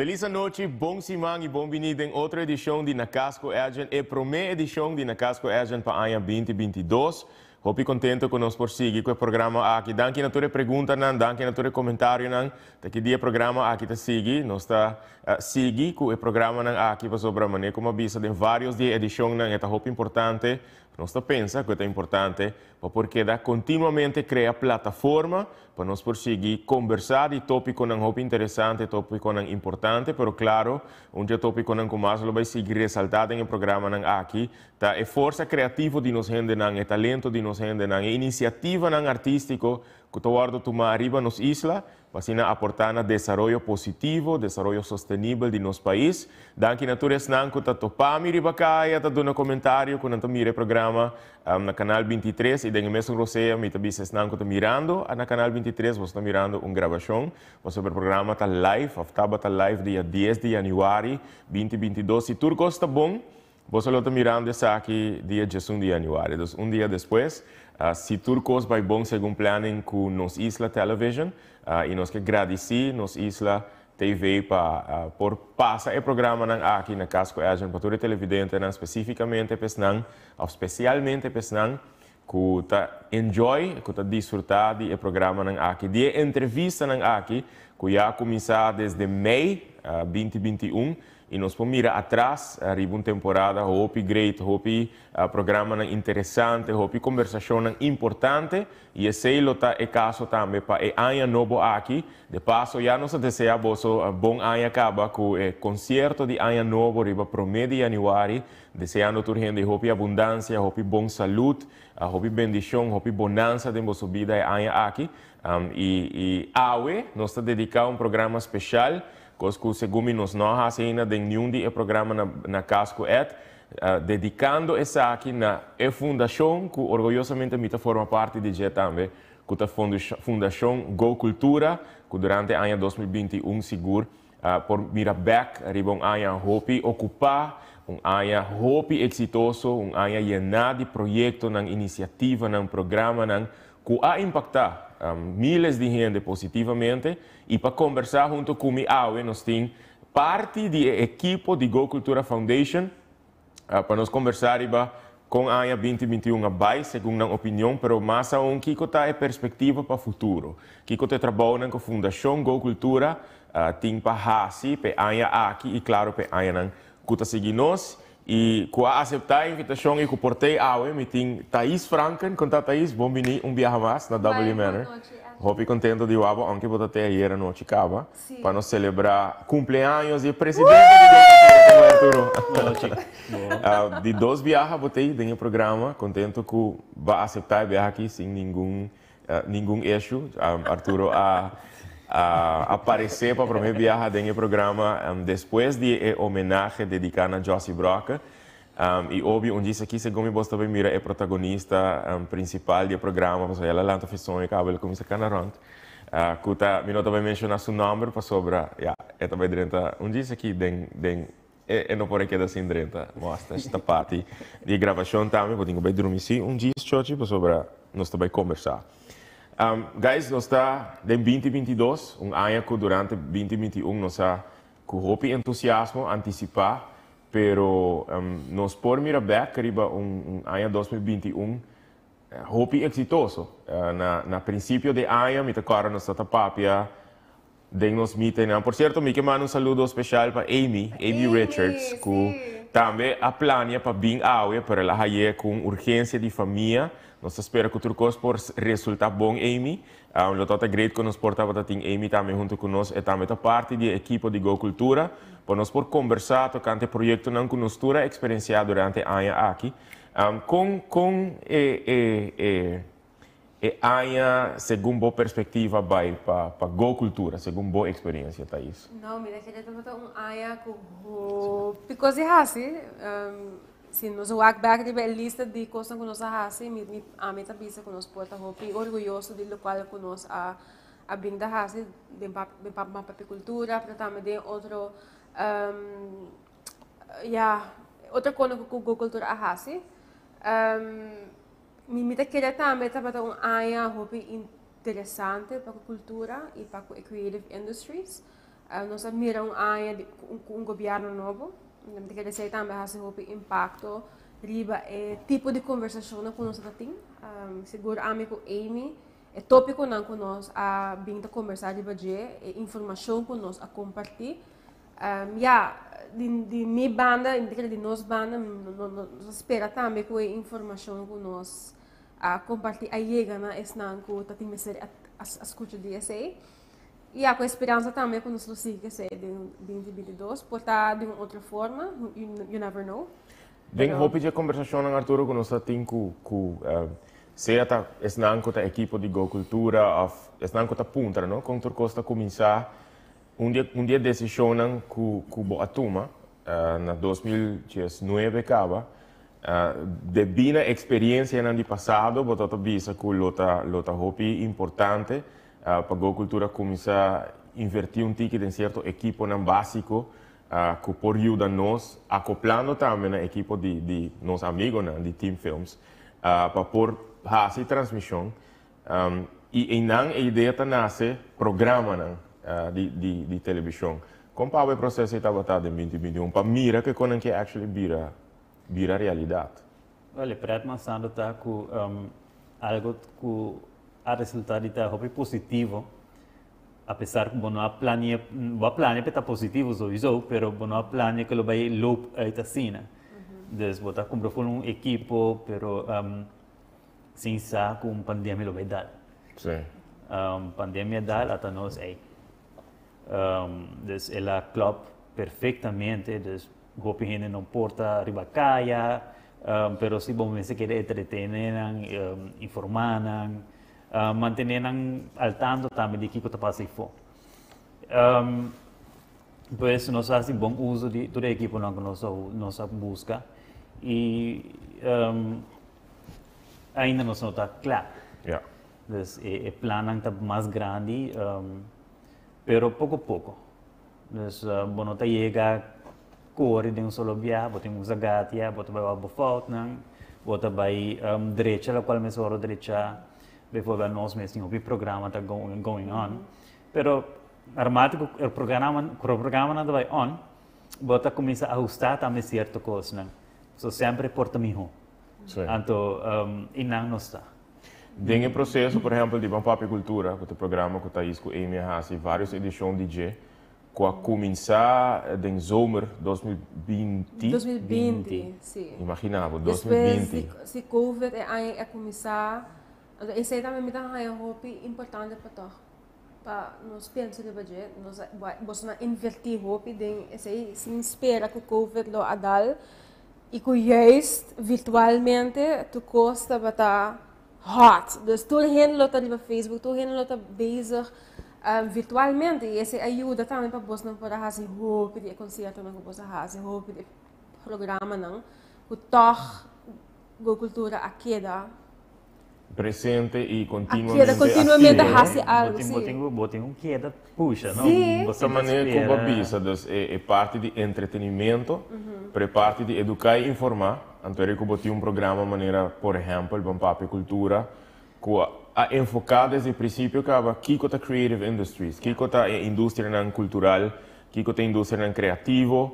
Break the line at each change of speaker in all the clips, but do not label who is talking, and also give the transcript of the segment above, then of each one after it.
Feliz noite, bom simang e bem-vindo em outra edição de Nacasco Agent, a primeira edição de Nacasco Agent para o ano 2022. Hopi contento que nós por seguir com o programa aqui. Danke na tua pergunta, danke na tua comentário, daqui dia programa aqui tá seguir, nós tá seguir com o programa aqui para sobre a maneira como avisa de vários de edição é hopi importante. Nós pensa que é importante porque dá continuamente cria plataforma para nós seguir conversar de tópico não hopi interessante, tópico não importante, pero claro, tópico não como mais vai seguir ressaltado no programa aqui, tá é força criativa de nós gente não, é talento de nós gente não, é iniciativa não artístico que tu tomar arriba nos isla, para aportar na desenvolvimento positivo, desenvolvimento sustentável de nosso país. Danke natureza não que tu topar me riba caia, tu dá um comentário quando tu mira o programa na canal 23 e dengue mesmo você me também se não que tu mirando na canal 23 você está mirando gravação, sobre o programa tá live, aftaba tá live dia 10 de janeiro 2022. Se tudo está bom, você está mirando essa aqui dia 11 de janeiro. Então, dia depois, se tudo vai bom segundo planning com nos Isla Television, e nós que agradecer nos Isla TV por passar o programa aqui na Casco Agent para todo televidente, especificamente especialmente pessoal que tá enjoy, que tá desfrutar do programa aqui, de entrevista aqui, que já começou desde maio 2021. E nós podemos mirar atrás, arriba uma temporada, hope great, hope programa interessante, hope conversação importante. E esse é o caso também para o ano novo aqui. De passo, já nós desejamos bom ano acaba com o concerto de ano novo, arriba primeiro de janeiro, desejando a gente hope abundância, hope bom saúde, hope bendição, hope bonança de nossa vida ano aqui. E hoje, nós dedicamos um programa especial. Que segundo nós não fazemos nenhum programa na Casco Ed, dedicando essa aqui na fundação que orgulhosamente me forma parte de já também, que a fundação Go Cultura, que durante o ano 2021 seguro por Mirabec, arriba um ano hopi ocupar, um ano hopi exitoso, um ano llenar de projetos, iniciativa, programa, que a impactar milhares de gente positivamente e para conversar junto com o AUE, nós temos parte da equipe de Go Cultura Foundation para nós conversar com a ANHA 2021 abai, segundo a opinião, pero mais aún, que está a perspectiva para o futuro. Que está trabalhando com a Fundação Go Cultura, tem para Hasi, para a ANHA aqui e claro, para a ANHA que está seguindo nós. E com a aceitar a invitação e com o portei AUE, me tem Thaís Franken, conta Thaís, bom venir viaje mais na W Manor. Estou contente de Wabo, aunque vou até aí no Chicaba, para nós celebrar cumpleaños e presidente de dois viajes, botei no programa, contente que vai aceitar viajar aqui sem nenhum issue. Arturo aparecer para o primeiro viagem no programa depois de homenagem dedicado a Josie Brock. E óbvio, um dia aqui, segundo você também mira, é protagonista principal do programa, porque ela lança feição e cabelo como se canarante. Que tá, me também mencionar seu nome para sobre, é também dentro, um dia aqui, eu não pode quedar assim dentro, mostra esta parte de gravação também, porque eu vou dormir sim, um dia para sobre, nós também conversar. Guys, nós está em 2022, ano que durante 2021 nós está com hope entusiasmo antecipar, pero nós por mirar back arriba ano 2021 hope exitoso. Na princípio de ano, me tocaram nós está papia de nos meeting. Por certo, me quero um saludo especial para Amy Richards, que também a plania para bem áurea, para ela aí com urgência de família. Nós esperamos que tudo coisa por resultar bom, Amy. O total great que nos portava da Amy também junto conosco e também da parte da equipe de Go Cultura, para nós por conversar tocante projeto não que nós tura experienciado durante a ano aqui, com ANHA, segundo boa perspectiva, vai para Go Cultura, segundo boa experiência, Thaís?
Não, mira, que já estamos ANHA com picos de raci, se nos walk back de lista de coisas que nós fazemos, a meta bisa que nós porta hopi orgulhoso de local que nós a brinda raci de mapa cultura, para também de outro outra coisa que Go Cultura a raci. Me queria também para um área hopi interessante para a cultura e para a creative industries. nós admiramos um governo novo, que quer dizer também há um impacto riba tipo de conversação que nós temos. Seguro amigo Amy, tópico que nós a vindo conversar riba de informação que nós a compartilhar. De minha banda, de nossa banda, nós espera também que a informação que nós a compartilhar chega na esnan que tá tem ser a escuta de esse. E a esperança também que nós lo siga se de 2022, por estar de uma outra forma, you never know.
Den hoop je conversação com Arturo que nós temos com seja tá esnan que a equipe de Go Cultura of esnan que tá punta, não? Com Turco está começar dia decisão que boa turma na 2019 acaba de bina experiência no ano passado, botar visa que lota hopi importante para a cultura começar a invertir ticket em certo equipo não básico que por ajuda nós acoplando também na equipo de nossos amigos de Team Films para por fazer transmissão e não a ideia tá nasce programa de televisão. Como o processo está batado em 2021 para mira que quando que actually vira realidade.
Olha, para nós está com algo que a resultado está positivo, apesar que não há plano para estar positivo sowieso, pero não há plano que lo vai loop uit a cena. Dus botar comprar um equipo, pero sem sa com pandemia lo vai dar.
Sim.
Pandemia dar até nós aí. Dus ela klopt perfectamente, dus hoop je não porta ribacaia, pero se bom mensen querem entretener, informar, mantener al tanto também de que está passando fora. Pues nós fazemos bom uso de toda a equipe que nós busca e ainda não está claro.
Yeah.
Dus o plano está mais grande, pero pouco a pouco. Dus não está chega corre de solo via, bota um zagatia, bota vai ao fault não, bota vai direita, a qual me soro direita, before nós mesmo o programa está going on. Pero armático o programa não vai on, bota começa a ajustar também certa coisa, não. So sempre porta melhor. Então, e não está.
Tem o processo, por exemplo, de Papi Cultura, que é o programa que está aí com a Amy Hassi, várias edições de DJ, que a começar em zomer 2020.
2020, sim.
Imaginava, 2020.
Depois, se Covid é começar, isso aí também me dá um hope importante para nós pensar de budget, nós vamos invertir hope, isso aí se espera que o Covid lo adal e que juist virtualmente tu custa para hot. Dus todo mundo está no Facebook, todo mundo está bezig virtualmente e isso ajuda também para você não poder fazer hope de concerto não poder fazer hope de programa não que toch a cultura a queda
presente e continuamente
fazer algo
botem queda puxa não
dessa maneira como a bisa é parte de entretenimento para parte de educar e informar então eu botei programa maneira por exemplo o Papi Cultura a enfocar desde o princípio que aqui está creative industries, aqui está a indústria cultural, aqui está a indústria criativa,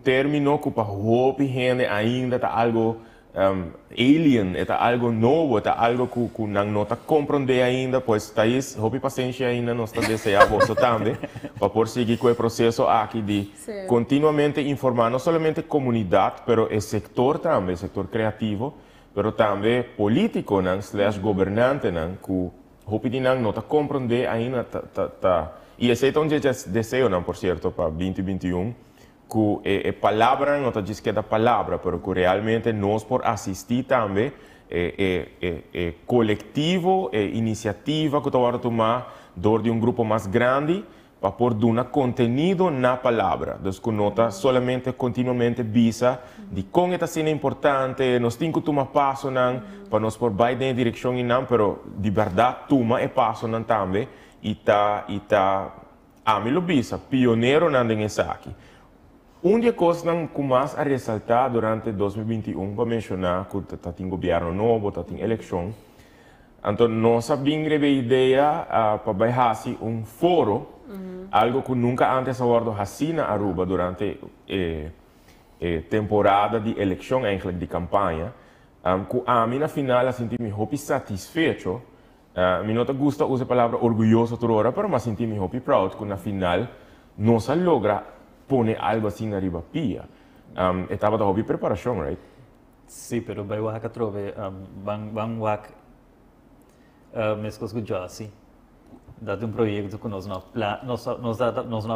termo que para hope gente ainda está algo alien, está algo novo, está algo que não está compreendendo ainda, pois está isso, hope paciência ainda não está desejando você também, para por seguir com o processo aqui de continuamente informar não somente a comunidade, mas o setor também, o setor criativo, pero também político / governante que hope não está compreendendo ainda e esse é um desejo por certo para 2021 que a palavra não está dizendo a palavra, pero que realmente nós por assistir também coletivo, iniciativa que está a tomar dor de grupo mais grande para pôr conteúdo na palavra. Então, que nota solamente continuamente visa de como está sendo importante, nós temos que tomar passo para nós por vai na direção e não, mas de verdade toma e passo também e a mim lo visa pioneiro nesse aqui. Uma coisa que mais a ressaltar durante 2021 para mencionar que está tem governo novo, está tem eleição, Então, nós sabemos a ideia para baixar foro, algo que nunca antes abordo assim na Aruba durante temporada de eleição, eigenlijk, de campanha. Que a mim, na final, senti-me muito satisfeito. Me não gosta usar a palavra orgulhoso toda hora, mas senti-me muito proud que na final nós logra pôr algo assim na riba pia. Estava da hobby preparação, right?
Sim, pero vai waka trove bang wak mescos com Josi. Dá um projeto que nós não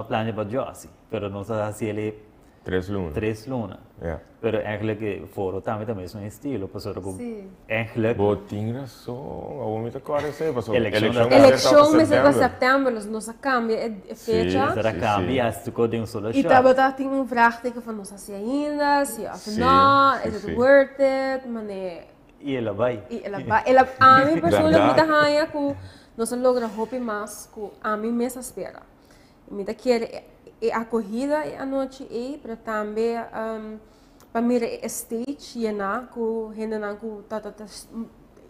planejamos Josi, pero nós assim ele
3 lunas.
3 lunas.
Yeah.
Pero eigenlijk foro também mesmo estilo, pastor que eigenlijk
Botin razão, eu me acordo sei, pastor.
Eleição mês de setembro, nós cambia a fecha.
Será cambia as tu de solo
E tá botando tem vraagteken van nós assim ainda, se afinal, is it worth it, mané.
E ela vai.
Ela a mim pessoalmente me dá que nós logra hope mais que a mim mesma espera. Me dá querer a corrida à noite e para também para mirar a stage e na que ainda não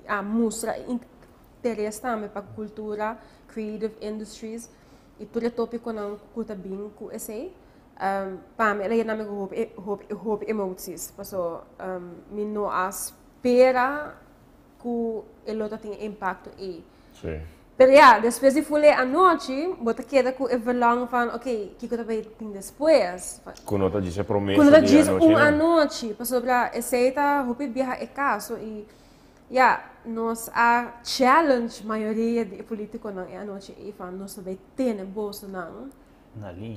a mostra interesse também para cultura, creative industries e tudo tópico não custa bem com esse para mim ela ainda me hope emoções, passou me não espera que ele tenha impacto e
Sim.
Pero ja, depois de fui à noite, bota queda com o verlangen van, ok, que eu também tenho depois.
Quando eu disse promessa
Quando eu disse
à
noite, para sobre a receita, eu viajar é caso e ja, nós a challenge maioria de político não é à noite e van nós também tem bolsa não.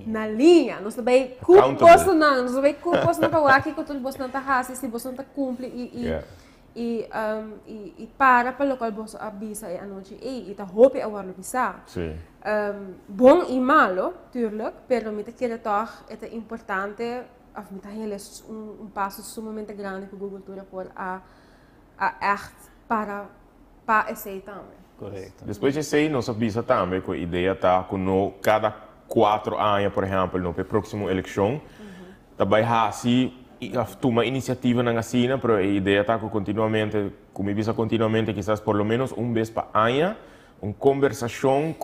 Na linha, nós também bolsa não, nós também bolsa não para aqui que todo bolsa não tá raça, se bolsa não tá cumpre e para o local boss avisa a noite e tá hope a warlo bisa.
Sim.
Bom e malo, tuurlijk, pero me quer toch é importante, of me hele passo sumamente grande que Google cultura por a echt para esse também.
Correto.
Depois de sei, nós avisa também que a ideia tá que no cada 4 anos, por exemplo, no próximo eleição, também assim uma iniciativa na China, pero a ideia está continuamente, como visa continuamente, quizás por lo menos vez por ano, uma conversação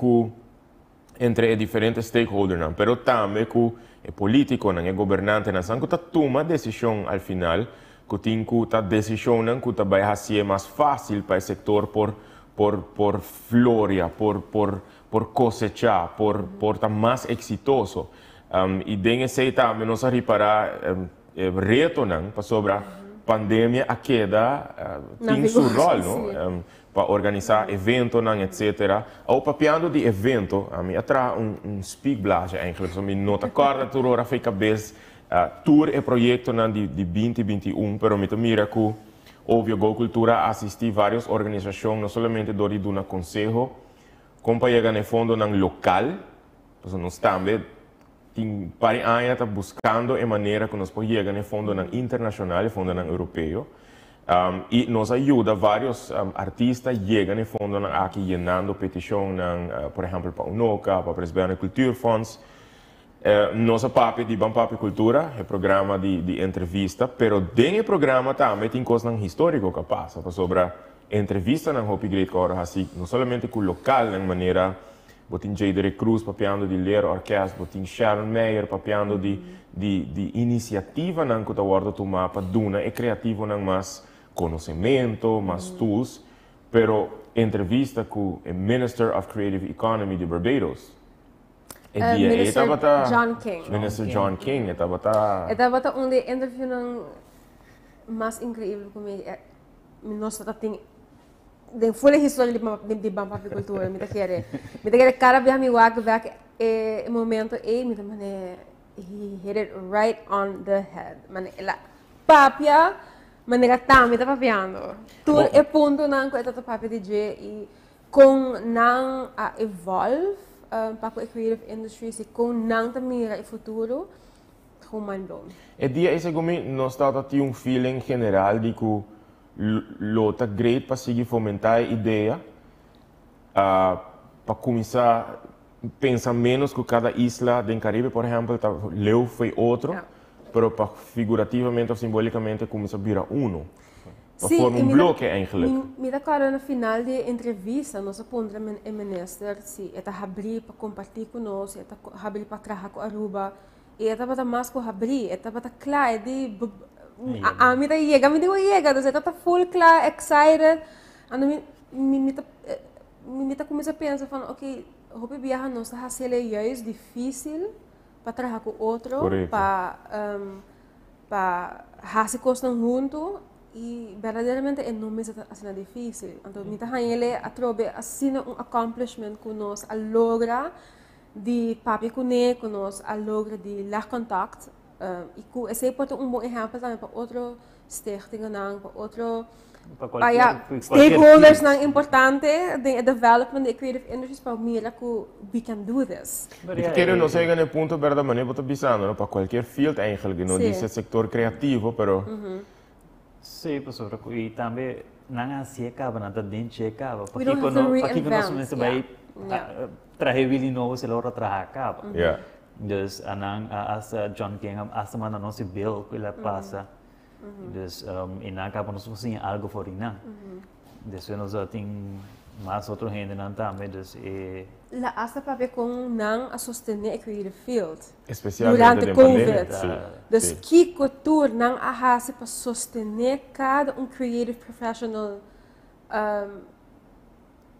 entre diferentes stakeholders, pero também com o político, o governante, que toma decisão ao final, que tem que decisão que vai ser mais fácil para o setor por floria, por cosechar, por estar mais exitoso. E desse também nós reparar reto para sobre a pandemia a queda tem seu rol para organizar evento etc. Ao papiando de evento a mim atrai speakblase eigenlijk so me nota corda toda hora fica cabeça tour e projeto de 2021 pero me mira que óbvio Go Cultura assistir várias organizações não somente do uma conselho companhia no fundo não local então nós também para a área está buscando a maneira que nós podemos chegar no fundo internacional, no fundo europeu, e nos ajuda vários artistas chegam no fundo aqui llenando petição, por exemplo, para UNOCA, para o Presbiteriano Cultuurfonds. Nosso papel de Papi Cultura é programa de entrevista, pero dentro do programa também tem coisas históricas que passam, sobre a entrevista na Hopi Great Cora, assim, não somente com o local, de maneira botin Jadere Cruz papiando de ler orquestra, botin Sharon Meyer papiando de iniciativa nang kuta wardo tuma pa duna e criativo nang mas conhecimento, mas tools, pero entrevista com o Minister of Creative Economy de Barbados.
Minister John King.
Minister John King,
Estava interview nang mais incrível comigo, nós tem de full história de Papi Cultura, me quer cara bem me wag back momento me também he hit it right on the head. Mane ela papia, mane tá me tá papiando. Tu é ponto não com esta papia DJ e com não a evolve para a creative industry e com não também o futuro com mind blown.
E dia esse como nós está um feeling general de que lota great para seguir fomentar a ideia para começar a pensar menos que cada isla do Caribe, por exemplo, leu foi outro, mas para figurativamente ou simbolicamente começar a virar uno. We vormen een blokje eigenlijk.
Mi da cara na final de entrevista, nós apontra o minister se eta abrir para compartilhar conosco, eta abrir para trabalhar com Aruba, e eta bata mais com abrir, eta bata claro de a mi da chega, mi digo chega, então eta full claro, excited, ando mi começa a pensar, falando, ok, hope viajar nós está sendo juist difícil para trabalhar com outro, para fazer coisas junto. E verdadeiramente não é assim difícil. Então, me tá ele a trobe assim accomplishment que nós a logra de papi com nós a logra de lag contact e que esse pode bom exemplo também para outro stichting para outro stakeholders não importante de development de creative industries para mira que we can do this.
Ik quiero no sé en el punto verdad maneira para bisando, para qualquer field eigenlijk, não dice sector creativo, pero
Sim, professor, e também não se acaba, não tem se acaba.
We don't have to reinvent.
Porque nós não vai trazer ele novo, se logo trazer acaba. Dus anang as John King as mana não se bill que ele passa. Dus e acaba nós fazendo algo for ina. Dus nós tem mais outro gente não também, dus
La asa para com não a sostener a creative field.
Especialmente
durante COVID. Dus que cultura não a hace para sostener cada creative professional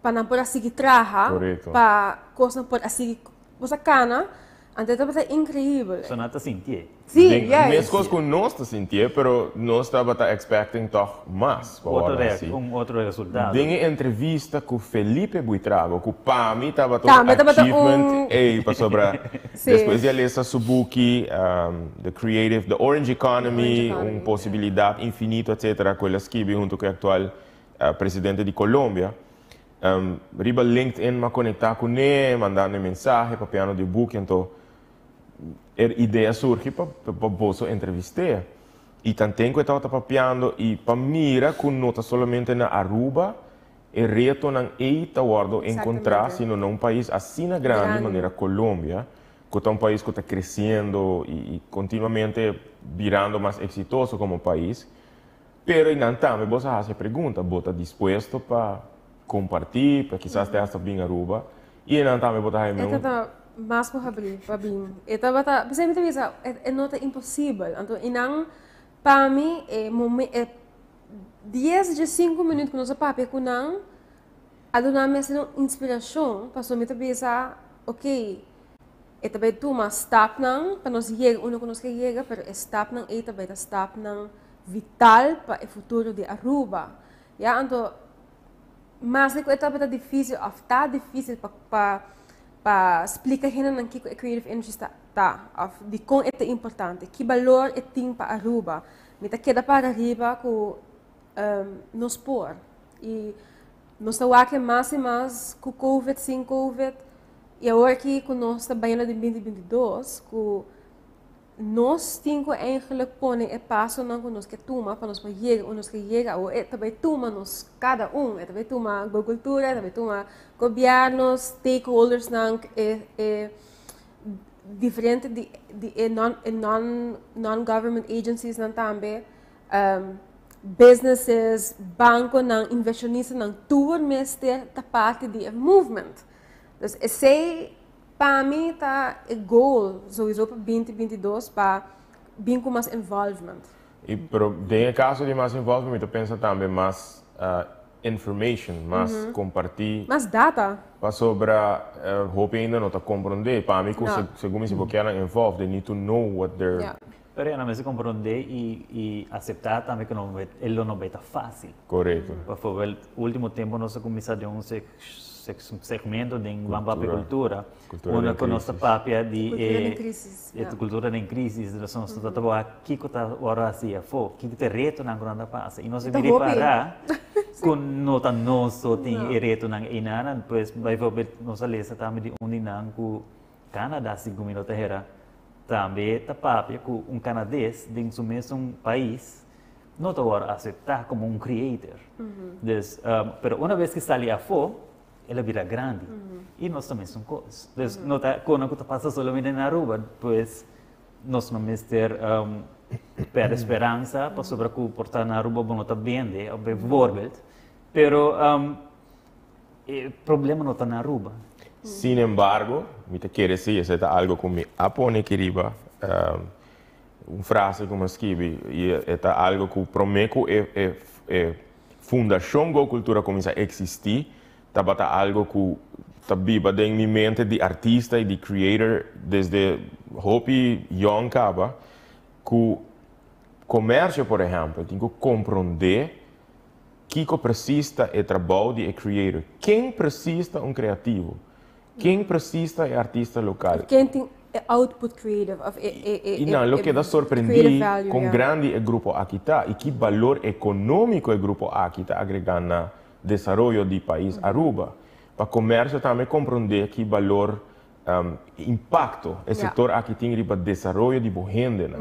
para não poder seguir trabalhar, para coisa não poder seguir coisa cana. Então é incrível.
Só não está sentindo.
Sim,
mesmo coisas que nós está sentindo, pero nós estava expecting toch mais.
Outro resultado.
Dinge entrevista com Felipe Buitrago, com Pami estava todo achievement, para sobre. Depois ele lesa Subuki, the creative, the Orange Economy, possibilidade infinita, etc. Com ele escreve junto com o atual presidente de Colômbia. Riba LinkedIn ma conectar com ele, mandando mensagem para piano de book, então ideia surge para posso entrevistar. E também que estava papiando e para mira que não está somente na Aruba, e reto não é guardo encontrar se não um país assim na grande maneira Colômbia, que é um país que está crescendo e continuamente virando mais exitoso como país. Pero não também você faz a pergunta, você está disposto para compartilhar, para quizás te hasta bem Aruba, e não também você
está mas para abrir, para bem. Então bata, você me diz, é não é impossível. Então, inang para mim é 10 de 5 minutos que nós papo com não, adoname assim inspiração, para somente pensar, ok, é também tu mas stop não, para nós chegar, que nós chega, pero stop não é também stop não vital para o futuro de Aruba. Ja, então mas é também difícil, está difícil para explicar ainda que a creative industry está, de como é importante, que valor é tem para Aruba, me tá queda para arriba com nos por e nós estamos aqui mais e mais com COVID, sem COVID, e agora que nós estamos bem de 2022, com nós temos eigenlijk pôr é passo não que nós que toma para nós chegar ou é também toma nós cada é também toma agricultura, também toma governos, stakeholders não é diferente de non-government agencies não também businesses, banco não inversionistas não tudo mestre da parte de movement. Dus esse para mim está o goal sowieso para 2022 para bem com mais involvement.
E pero em caso de mais involvement, eu penso também mais information, mais compartilhar,
mais data.
Para sobre hope ainda não está compreender. Para mim, segundo se você não involved, they need to know what they're.
Pero não se compreender e aceitar também que ele não vai estar fácil.
Correto.
Por exemplo, no último tempo nós começamos a segmento de cultura, onde a nossa papia de cultura em crise, nós estamos aqui que está agora assim, que tem reto na grande passa e nós vamos parar com nota nosso tem reto na inana, depois vai ver nossa lista também de onde não com Canadá 5 minutos era também tá papia com canadense dentro do mesmo país não está agora aceitar como creator, pero uma vez que está ali a ela vira grande. E nós também somos coisas. Não está quando está passando somente na Aruba, pois nós não ter per esperança para sobre que portar na Aruba bom está bem, bijvoorbeeld. Pero o problema não está na Aruba.
Sin embargo, me te quiere decir, es algo que me apone que riba, uma frase que me escrevi, e é algo que promete que fundação da cultura começa a existir, tabata algo que tabiba em minha mente de artista e de creator desde hopi young caba, que comércio, por exemplo, tem que compreender que precisa é trabalho de creator, quem precisa criativo. Quem precisa é artista local.
Quem tem output creative.
E não, o que dá surpreendi com grande grupo aqui está e que valor econômico o grupo aqui está agregando no desenvolvimento do país Aruba. Para o comércio também compreender que valor, impacto o setor aqui tem para o desenvolvimento de boa gente.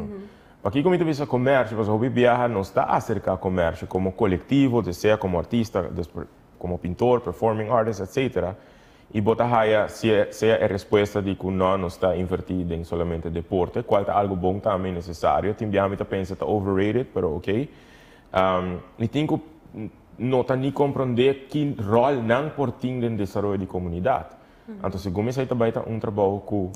Para que como vista comércio, porque o viaja não está acerca do comércio como coletivo, seja como artista, como pintor, performing artist, etc. E botahaya seja a resposta de que não está invertido em somente deporte, qual é algo bom também necessário. Timbiami pensa que está overrated, mas ok. E tenho que não nem compreender que rol não porting no desenvolvimento da comunidade. Então, se começa a trabalhar trabalho que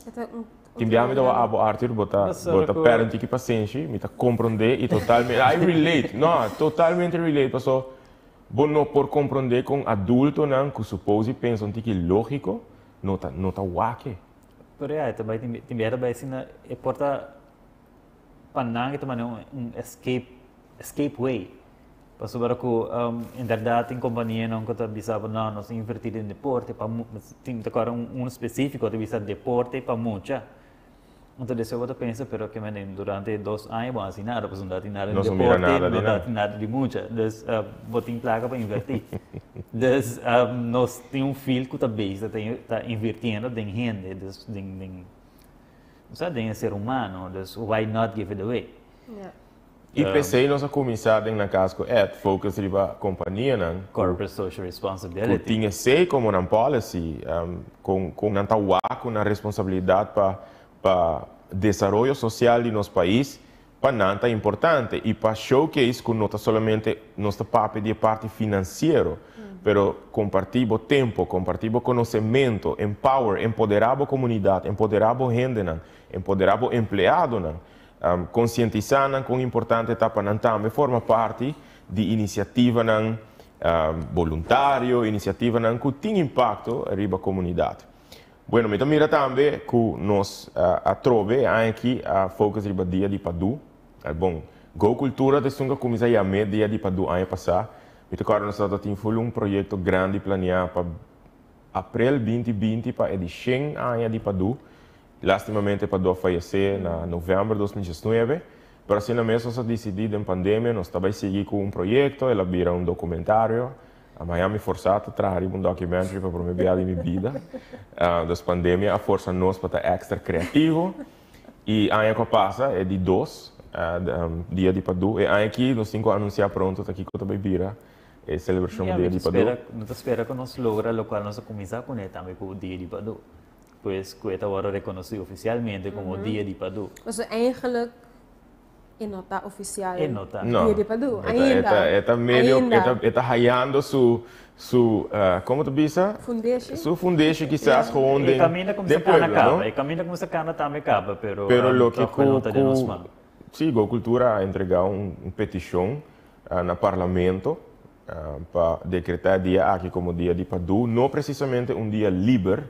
timbiami da abo Arthur bota parente que paciente, me compreender e totalmente I relate, não, totalmente relate, pessoal. Bom, não por compreender com adulto não que supose pensam que lógico não tá wake.
Pero também tem assim na é porta panang itu mana escape way. Passo para que em verdade tem companhia não que tá bisa não nós invertir em deporte para tem agora específico de bisa deporte para mucha. Então, desse eu penso, pero que durante 2 anos, bom, assim, nada, pois não dá nada de deporte, não dá nada de muita. Então, vou ter placa para invertir. Então, nós temos fio que também está invertindo em gente, em ser humano, então, why not give it away?
E pensei nós a começar na casa com focus riba companhia, não?
Corporate Social Responsibility.
Que tinha sei como uma policy, com não tá com a responsabilidade para desenvolvimento social de nosso país, para nada é importante e para showcase que não está somente nossa parte financeira, mas compartilhar o tempo, compartilhar o conhecimento, empoderar a comunidade, empoderar a gente, empoderar o empregado, conscientizar com importante etapa também forma parte de iniciativa voluntário, iniciativa que tem impacto na comunidade. Bueno, me mira também que nós trove aqui a focus riba dia de Padu. Bom, Go Cultura de sunga começa a me dia de Padu ano passado. Me agora nós temos projeto grande planeado para abril 2020 para edição ano de Padu. Lastimamente Padu faleceu em novembro de 2019. Pero assim mesmo nós decidimos em pandemia nós também seguir com projeto, ela vira documentário. A Miami forçato trazer documentary para promover minha vida. Das pandemia a força nós para estar extra criativo. E a ano que passa é de 2 dia de Padu. E aqui nós temos que anunciar pronto aqui que também vira a celebração do dia de Padu.
Não espera que nós logra o qual nós começar com ele também com o dia de Padu. Pois que é agora reconhecido oficialmente como o dia de Padu.
Dus eigenlijk nota oficial.
Nota.
No,
Dia de Padu.
Está meio, está hallando como tu bisa?
Foundation.
Su foundation quizás com
de caminha como se cana acaba, e caminha como se cana também acaba, pero
lo que sim, a cultura entregar petição no parlamento para decretar dia aqui como dia de Padu, não precisamente dia livre,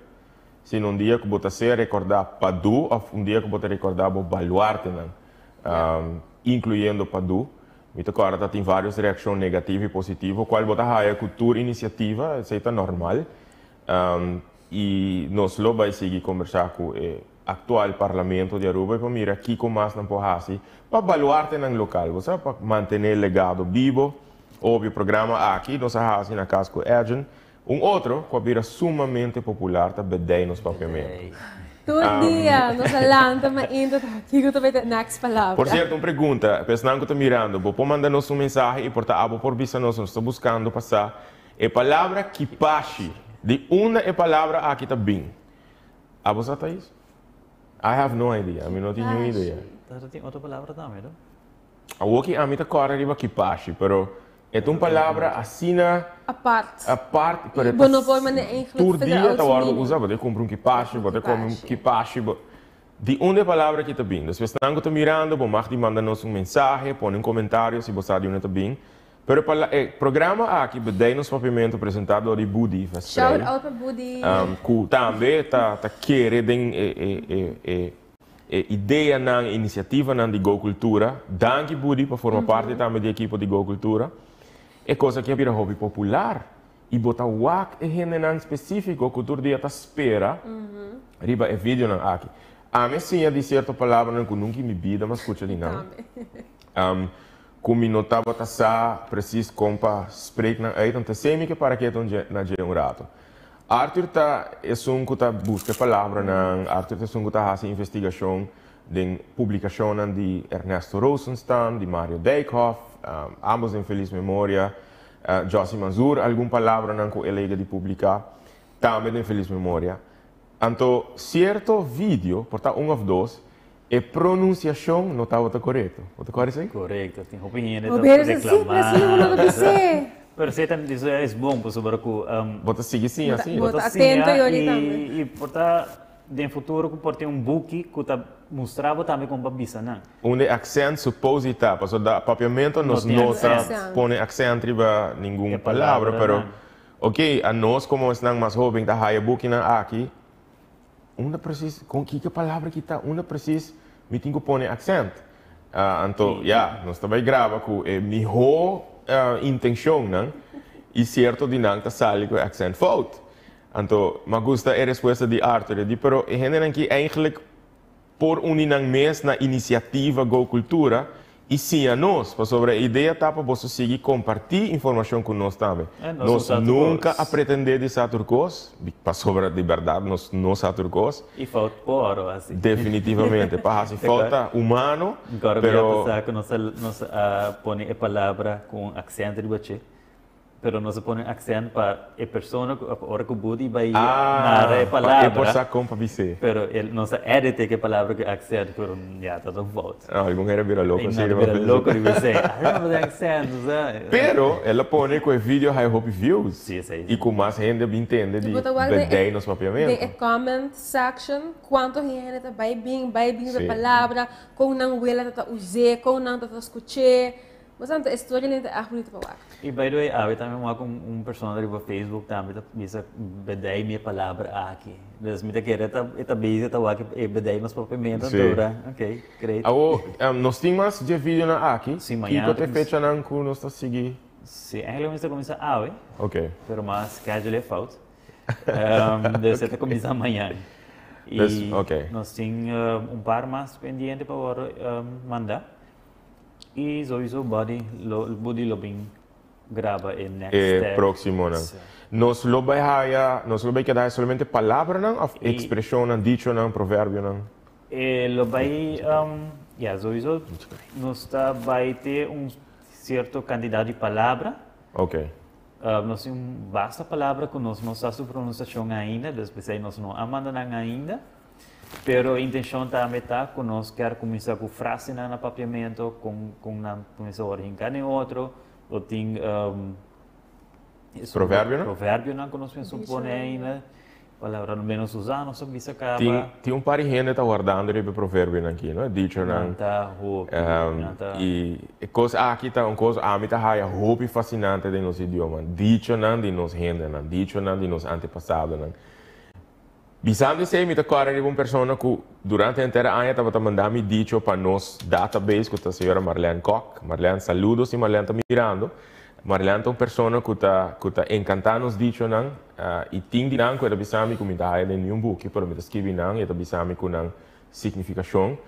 sino dia que você recordar Padu, ou dia que você recordar o baluarte, incluindo Padu. Então, agora tem várias reações negativas e positivas, qual botar a cultura iniciativa, isso é normal. E nós vamos seguir conversar com o atual parlamento de Aruba para mirar aqui como mais não pode para baluarte no local, para manter o legado vivo. Óbvio, programa aqui, nós fazemos na casa com Edgen. Outro, que vira sumamente popular, também nos propriamente.
Todo dia, nós falamos, mas ainda aqui eu também next palavra.
Por certo, uma pergunta, pensando que estou mirando, vou mandar-nos mensagem e por vista nós estamos buscando passar a palavra kipashi, de uma é palavra aqui está bem. A você, Thaís? I have no idea, não tenho ideia.
Tem outra palavra também, não?
Aqui a mim tá corre riba kipashi, pero é uma palavra assina
Apart.
a parte para
Bom, não pode maneira em
tur dia tá hora
meaning.
usar, você compra kipashi, você come kipashi, de onde a palavra que tá bem. Se você está mirando, bom, mag manda-nos mensagem, põe um comentário se você não está bem. Pero o programa aqui, bedei-nos papiamento apresentado por Budi.
Shout out para Budi.
Que também tá querendo ideia na iniciativa na de Go Cultura. Danke Budi por formar parte também da equipe de Go Cultura. É coisa que é um hobby popular. E botar o é gente específico, a cultura dia tá espera. Riba é vídeo na aqui. A mim sim é de certa palavra que nunca me vida, mas escuta de não. Como não estava preciso compa spreek na uit, então sempre que para que então na um rato. Arthur tá é que tá busca palavra na Arthur é que tá fazendo investigação de publicação de Ernesto Rosenstein, de Mario Dijkhoff, ambos em feliz memória, Josie Manzur, alguma palavra na que ele de publicar, também em feliz memória. Então, certo vídeo, portanto, um ou dois, a pronunciação não estava correta. Está correto?
Correto, tem opinião,
reclamar.
Pero você também diz é bom para sobre que
bota seguir sim assim.
Bota atento
e portanto, no futuro que pode ter book que tá mostrava também como babisa, não?
Onde accent suposita, porque o papiamento nos nota põe accent riba nenhuma palavra, pero ok, a nós como estamos mais jovens da high book na aqui, onde precisa com que palavra que tá, onde precisa me tem que pôr accent. Então, nós também grava com melhor intenção, não? E certo de não tá sali com accent fout. Então, me gusta a resposta de Arthur, pero é gente que eigenlijk por unir mais na iniciativa Go Cultura e sim a nós, sobre a ideia tá para você seguir compartilhar informação com nós também. Nós nunca a pretender de ser turcos, para sobre a verdade nós não somos turcos.
E falta poro assim.
Definitivamente, para assim falta humano.
Agora pero pensar que nós põe a palavra com acento de bache. Pero não se põe accent para a pessoa que hora que o Budi vai narrar a palavra.
É por sa compa vice.
Pero ele não se edita que a palavra que accent, pero já tá tão volta.
Algum era vira louco,
assim. Vira louco de você. Não tem accent, sabe?
Pero ela põe com o vídeo high hope views.
Sim, sim.
E com mais gente entende de bedei nos papiamentos.
Tem a comment section, quanto gente tá vai bem a palavra, como não ela tá usar, como não tá escutar. Mas a história não é bonita para lá.
E by the way, eu também com personagem no Facebook também bisa bedai minha palavra aqui. Dus me quer eta base eta aqui e bedai nos propriamente toda. Ok, great.
Nós temos de vídeo na aqui.
Sim, amanhã.
Que até fecha não com nós tá seguir.
Sim, eigenlijk começa hoje.
Ok.
Pero mas schedule é falta. Dus até começa amanhã. E nós temos par mais pendiente para mandar. E sowieso Budi Lobing grava em next step.
Próximo, não. Nós lo vai quedar somente palavra não, ou expressão não, dicho não, provérbio não.
Lo vai, sowieso nós vai ter certo candidato de palavra.
Ok.
Nós temos basta palavra que nós não sabemos a pronunciação ainda, depois nós não amamos ainda. Pero a intenção também está que nós queremos começar com frase no papiamento, com começar a orientar em outro, ou tem
provérbio, não?
Provérbio não que nós pensamos ainda, palavra não menos usar, nós sabemos que acaba.
Tem par de gente que está guardando o provérbio aqui, não é? Dicho não. E coisa aqui está uma coisa a mim está hobby fascinante de nosso idioma. Dicho não de nos gente, não. Dicho não de nos antepassados, não. Bisando sei me tocar de uma pessoa que durante a inteira ano estava mandando me dicho para nos database que a senhora Marlene Koch. Marlene, saludos e Marlene está mirando. Marlene é uma pessoa que está encantando nos dicho não e tem de não que está bisando que me está em nenhum book, pero me está escrevendo não e está bisando com não significação.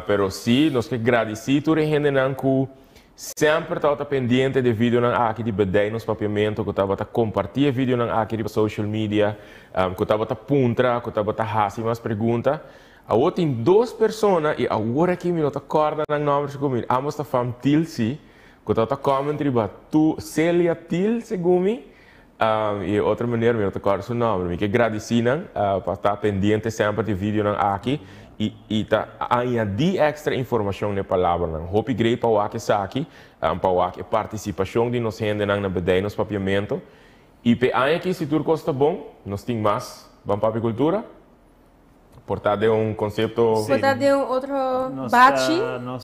Pero sim, nós que agradecer tudo a gente não que sempre estava pendente de vídeo aqui de bedei nos papiamento, que estava compartilhando vídeo aqui de social media, que estava puntra, que estava fazendo mais perguntas. Agora tem duas pessoas e agora que me não acorda no nome comigo, ambos estão falando Tilsi, que estava comentando tu Celia Til segumi, e outra maneira me não acorda seu nome. Me que agradecer para estar pendente sempre de vídeo aqui e tá añadir extra informação na palavra não hopi grei para o que saki para o que participação de nós gente na bedai nos papiamento e pe aqui se tudo custa bom nós tem mais bom papicultura portado conceito
portado outro bate
nós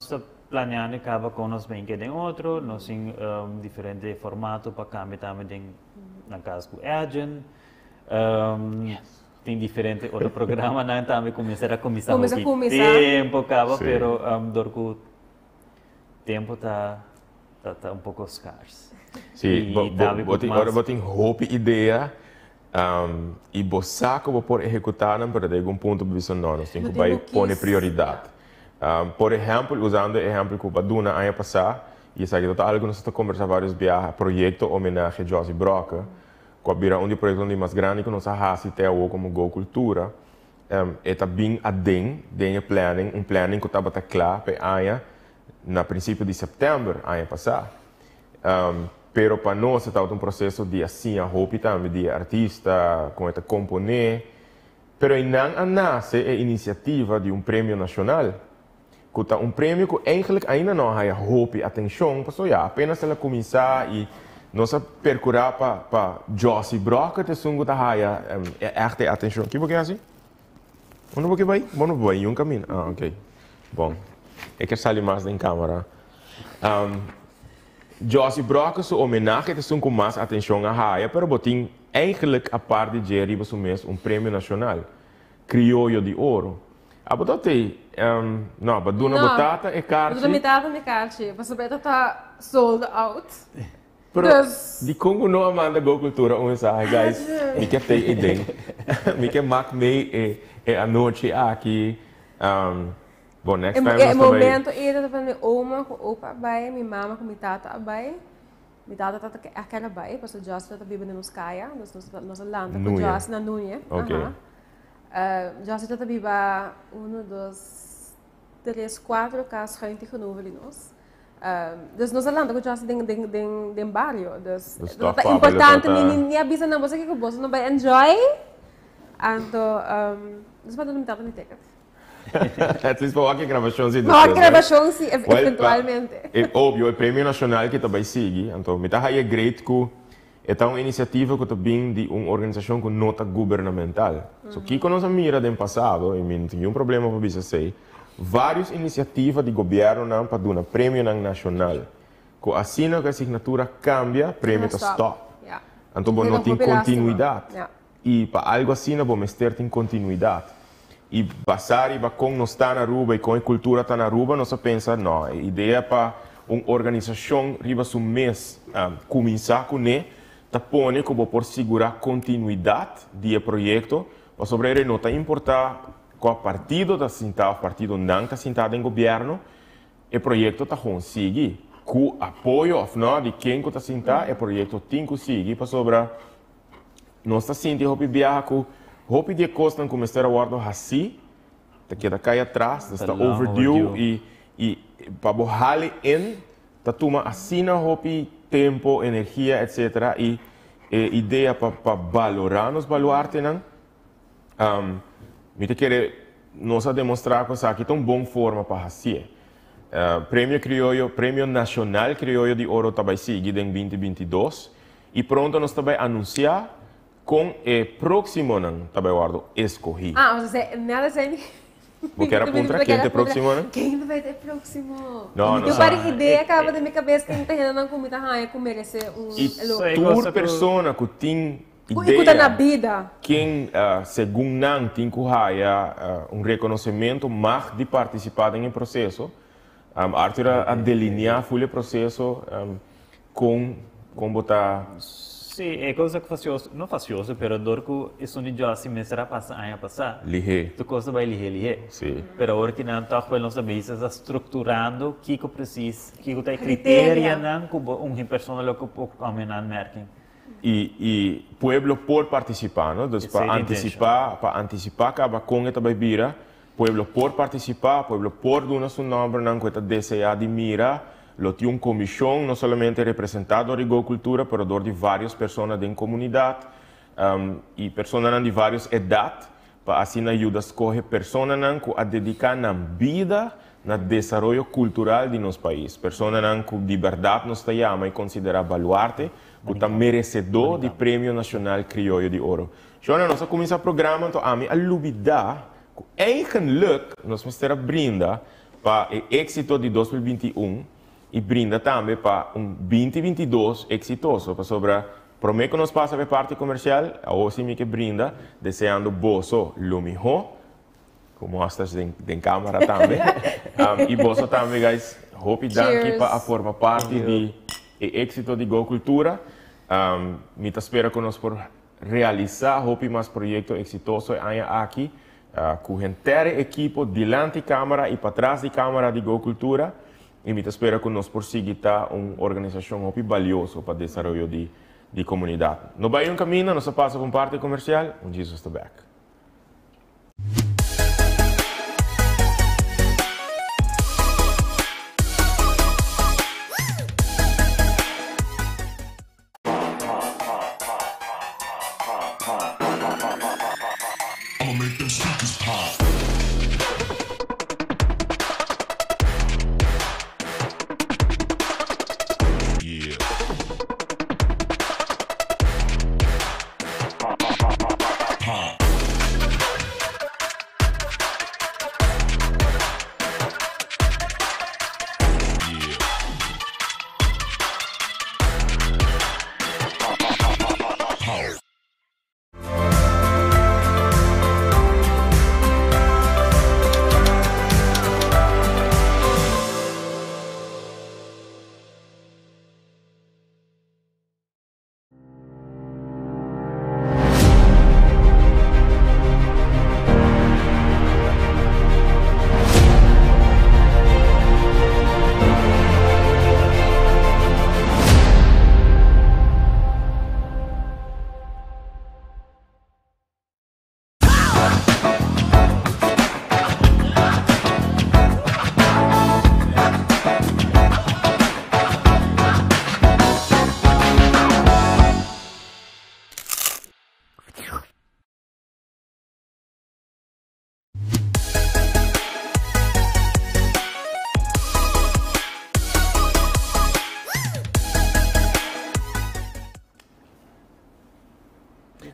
planeando acaba com nós bem que tem outro nós tem diferente formato para cambiar também na casa com agent tem diferente outro programa não também começar tempo acaba pero dorco tempo tá pouco scarce
sim agora botem hope ideia e você como por executar não para algum ponto de visão nós tem que vai pôr prioridade por exemplo usando exemplo que o Baduna ano passado e sabe que algo nós está conversando vários viagens projeto homenagem a Josie Broca com um dos projetos mais grandes que nós fazemos até o como Go Cultura é também tem planning que estava claro para ano na princípio de setembro ano passado pero para nós está um processo de assim a hope também de artista com esta componer pero não nasce a iniciativa de prêmio nacional que tá prêmio que eigenlijk ainda não há hope atenção para já apenas ela começar e nós percurar para Josie Broca te sungo tá há echt atenção que você assim onde você vai não vai um caminho ok bom é que sair mais em câmera Josie Broca sua homenagem te sungo mais atenção a haia pero botin eigenlijk a parte de Jerry mês prêmio nacional Criollo de Ouro abotote não baduna botata e carte
baduna mitata me carte para saber tá sold out
pero di Congo não amanda Go Cultura mensagem guys me quer ter ideia me quer mak me a noite aqui bom next time
é momento ainda para minha oma com opa vai minha mama com minha tata vai minha tata tá aquela vai para o Joss tá bebendo nos caia nos landa com Joss na Nunha Joss tá beba 1 2 3 4 casos gente que não vale nós dus nós falando que já tem barrio dus é importante me avisa não você que você não vai enjoy então nós vamos tentar no ticket
at least para a gravação sim
eventualmente
é óbvio o prêmio nacional que também segue então me tá aí great que é uma iniciativa que também de uma organização com nota governamental so que quando nós mira do passado e não tem problema para isso sei várias iniciativas de governo não para dar um prêmio nacional. Que assim que a assinatura cambia, o prêmio está stop. Então, não tem continuidade. E para algo assim, vamos ter continuidade. E passar e com nós está na rua e com a cultura está na rua, nós pensa, não, a ideia para uma organização riba um mês começar com ele, tá põe como por segurar continuidade do projeto, para sobre ele não está importar com o partido está sentado, o partido não está sentado em governo, o projeto está conseguindo. Com o apoio de quem está sentado, o projeto tem que seguir para sobre nós está sentindo que viaja com o de costa como está guardo assim, está queda cai atrás, está overdue e para borrar em está toma assim na tempo, energia, etc. E ideia para valorar nos baluarte não me te querer nós a demonstrar que aqui tem uma boa forma para fazer. Prêmio Nacional Criollo de Ouro também segue em 2022 e pronto nós também anunciar com o próximo ano também guardo escolhi.
Você nada sem
porque era contra quem é próximo ano?
Quem vai ter próximo?
Não,
eu para ideia acaba da minha cabeça que está ainda não comida raia que merece
e toda pessoa que tem
ideia na vida
quem segundo não tem que um reconhecimento mais de participar em processo Arthur a delinear o processo com botar
sim é coisa que facioso não facioso pero dorco isso de já se me será passar
lihe
tu coisa vai lihe
sim
pero agora que não tá com nossa mesa está estruturando que precisa que tem critério não como pessoa que pouco caminhar merking
e pueblo por participar, não? Então, para antecipar, acaba com esta bebida, pueblo por participar, pueblo por dar seu nome, não? Com esta DCA de mira, lo tem uma comissão, não somente representado de Go Cultura, mas de várias pessoas da comunidade e pessoas de várias idades, para assim ajuda a escolher pessoas que a dedicar na vida no desenvolvimento cultural de nosso país. Pessoas que de verdade nos chama e considera baluarte, que está merecedor do Prêmio Nacional Criollo de Ouro. Então, nós começamos o programa, então, a lubida, que eigenlijk nós vamos brinda para o êxito de 2021 e brinda também para 2022 exitoso, para sobre prometo que nos passa a parte comercial, hoje me que brinda, desejando boso lumiho, como estás em câmera também, e boso também, guys, hope danke para formar parte do êxito de Go Cultura. Me espera que nós por realizar, hope mais projeto exitoso aqui, com o inteiro equipo, delante da câmera e para trás da câmera de Go Cultura, e me espera que nós por seguir uma organização hope valiosa para o desenvolvimento de comunidade. No vai um caminho, nós passamos para parte comercial, Jesus está back.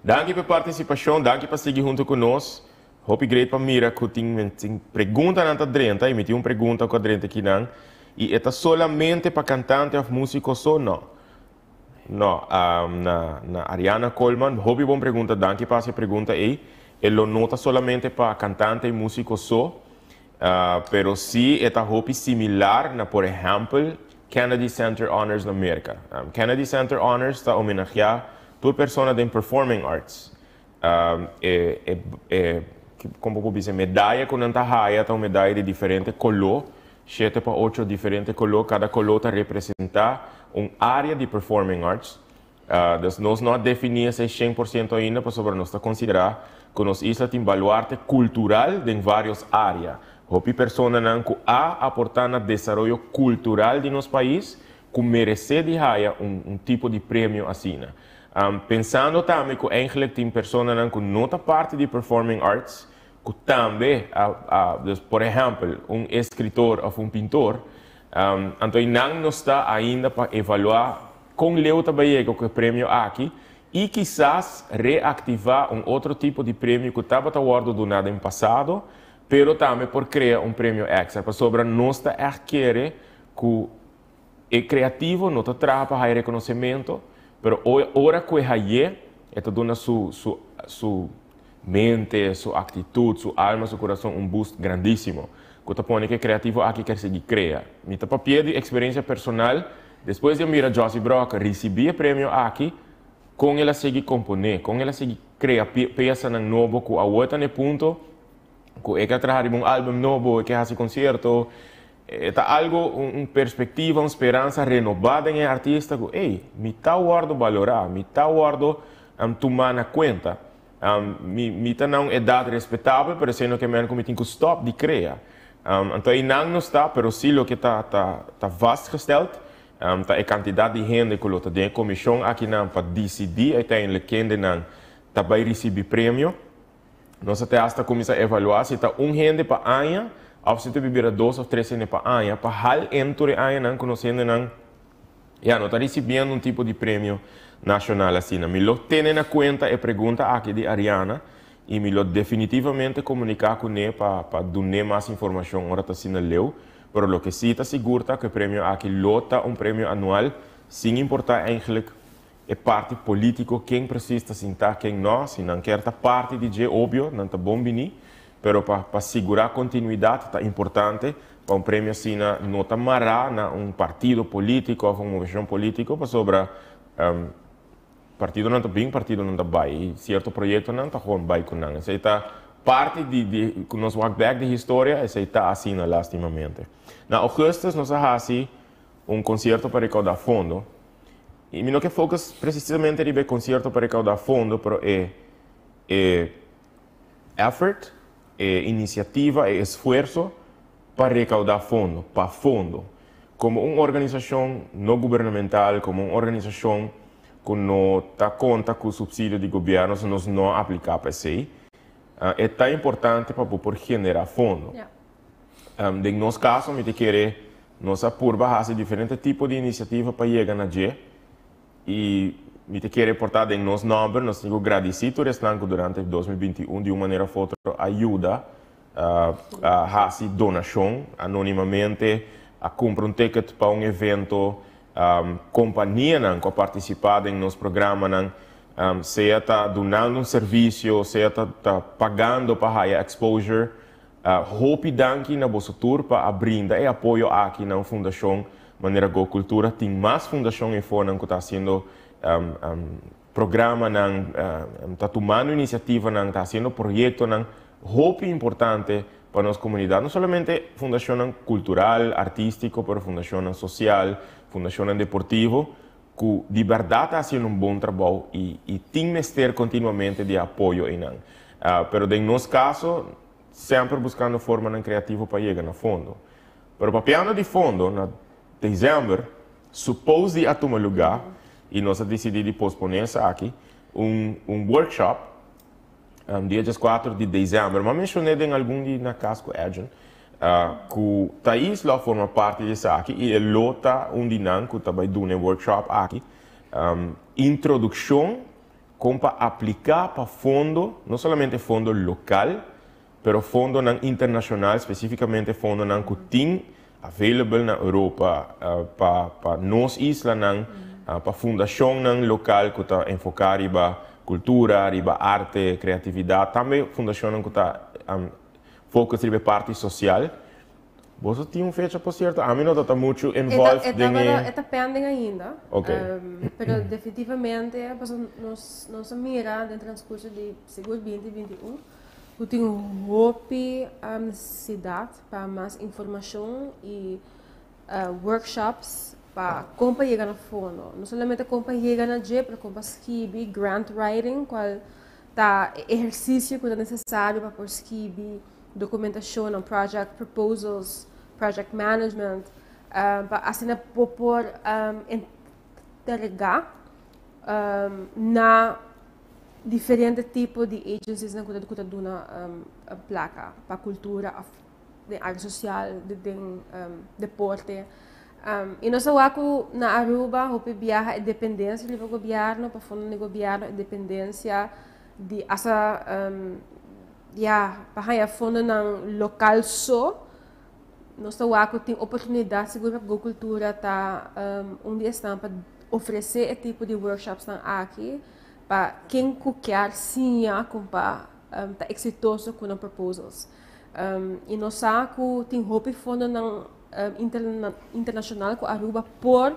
Danke pela participação, danke por seguir junto conosco. Hope great para mira que tem pergunta na drenta, e me tem uma pergunta com a drenta aqui não. E é solamente para cantante ou músico só não. Não, na Ariana Coleman, hope bom pergunta, danke para essa pergunta aí. Ele nota solamente para cantante e músico só, pero sí é hope similar na, por exemplo, Kennedy Center Honors na América. Kennedy Center Honors está homenagear toda pessoa em performing arts. Como eu disse, medalha com tanta raia, então medalha de diferente color, 7 para 8 diferentes color, cada color está representa uma área de performing arts. Nós não definimos 100% ainda, mas sobre nós considerar que nós isla tem baluarte cultural em várias áreas. Hopi pessoa que aportar no desenvolvimento cultural de nosso país, que merece de raia tipo de prêmio assim. Pensando também que eigenlijk tem pessoas que não estão parte de performing arts, que também, por exemplo, escritor ou pintor, então não está ainda para avaliar com leu também que o prêmio aqui e quizás reativar outro tipo de prêmio que estava guardado no passado, pero também por criar prêmio extra, para sobre nós requer que é criativo, não está para reconhecimento. Pero ora que está dando sua mente, sua atitude, sua alma, seu coração boost grandíssimo. Que está pondo que é criativo aqui quer seguir criar. Me está para pedir experiência personal. Depois de eu mirar Josie Brock, recebi o prêmio aqui, com ela seguir componer, com ela seguir criar peça novo, que a outra no ponto, que é que trazer álbum novo, que fazer concerto. Está algo, perspectiva, esperança renovada em artista que, ei, me está guardo valorar, me está guardo tomar na conta. Me está não idade respeitável, pero sendo que me tem que stop de criar. Então, não está, pero sim o que está vastgesteld, está a quantidade de gente que está tem comissão aqui para decidir, uiteindelijk quem está vai receber prêmio. nós até hasta começar a evaluar se está gente para anha, ou se está bebida 2 ou 3 gente para anha, para hal entre anha não conhecendo não, não está recebendo um tipo de prêmio nacional assim. Me lo tem na conta e pergunta aqui de Ariana e me lo definitivamente comunicar com ele para dar mais informação agora está sendo leu, pero lo que sí está seguro que o prêmio aqui lota prêmio anual, sem importar eigenlijk é parte político quem precisa sentar quem não, se não quer parte de óbvio, não está bom bem, pero para segurar continuidade está importante para prêmio assim não está marrar na partido político ou uma movimentação política para sobre partido não está bem, partido não está bem, e certo projeto não está com bem com não. Isso está parte de nos back de história, isso está assim lastimamente. Na agosto nós fazemos concerto para recaudar fundo. E não que focus precisamente no concerto para recaudar fundo, mas é effort, é iniciativa, é esforço para recaudar fundo, para fundo. Como uma organização não governamental, como uma organização que não está conta com o subsídio de governo, se nós não aplicamos para isso, é tão importante para poder generar fundo. Em nosso caso, me querer nós apurba fazer diferentes tipos de iniciativas para chegar na G. E me querer reportar em nosso número, nós temos agradecido durante 2021 de uma maneira ou outra ajuda a fazer donação anonimamente, a comprar ticket para evento, companhia que participar em nosso programa, seja está donando serviço, seja está pagando para a exposure. Hope danki na vosso tour para abrir e apoio aqui na Fundação Maneira Go Cultura. Tem mais fundação em fora que está sendo programa, está tomando iniciativa, está sendo projeto, hope importante para nossa comunidade. Não somente fundação cultural, artístico, mas fundação social, fundação deportivo, que de verdade está fazendo bom trabalho e tem que ter continuamente de apoio. Mas em nosso caso, sempre buscando forma criativa para chegar no fundo. Mas para piano de fundo, em dezembro, supôs a tomar lugar, e nós decidimos posponer isso aqui, workshop, dia 4 de dezembro. Mas mencionei em algum dia na Casco Agent, que Thaís lá forma parte disso aqui, e ele lota dinam que também do workshop aqui, introdução, como para aplicar para fundo, não somente fundo local, pero fundo internacional, especificamente fundo que tem available na Europa para nos isla para fundação local que está enfocada em cultura, em arte, criatividade, também fundação que está focus em parte social. Você tem fecha por certo? A mim não está muito envolvido.
Está pending ainda.
Ok.
Pero definitivamente nós mira no transcurso de seguro 2021. Eu tenho hope a necessidade para mais informação e workshops para como chegar no fundo. Não somente como chegar na G, mas como escrever grant writing, qual tá exercício que é necessário para escrever documentação, project proposals, project management, para assim poder entregar na diferentes tipos de agencies na cuida de uma placa para cultura, de arte social, de deporte. E nós aqui na Aruba, o viaja a independência do governo, para fundo do governo, a independência de essa para a fundo local só. Nós aqui tem oportunidade segura para a cultura tá onde estão para oferecer esse tipo de workshops aqui. Para quem quer sim para tá exitoso com os proposals. E nós aqui tem hope fundo internacional com a Aruba por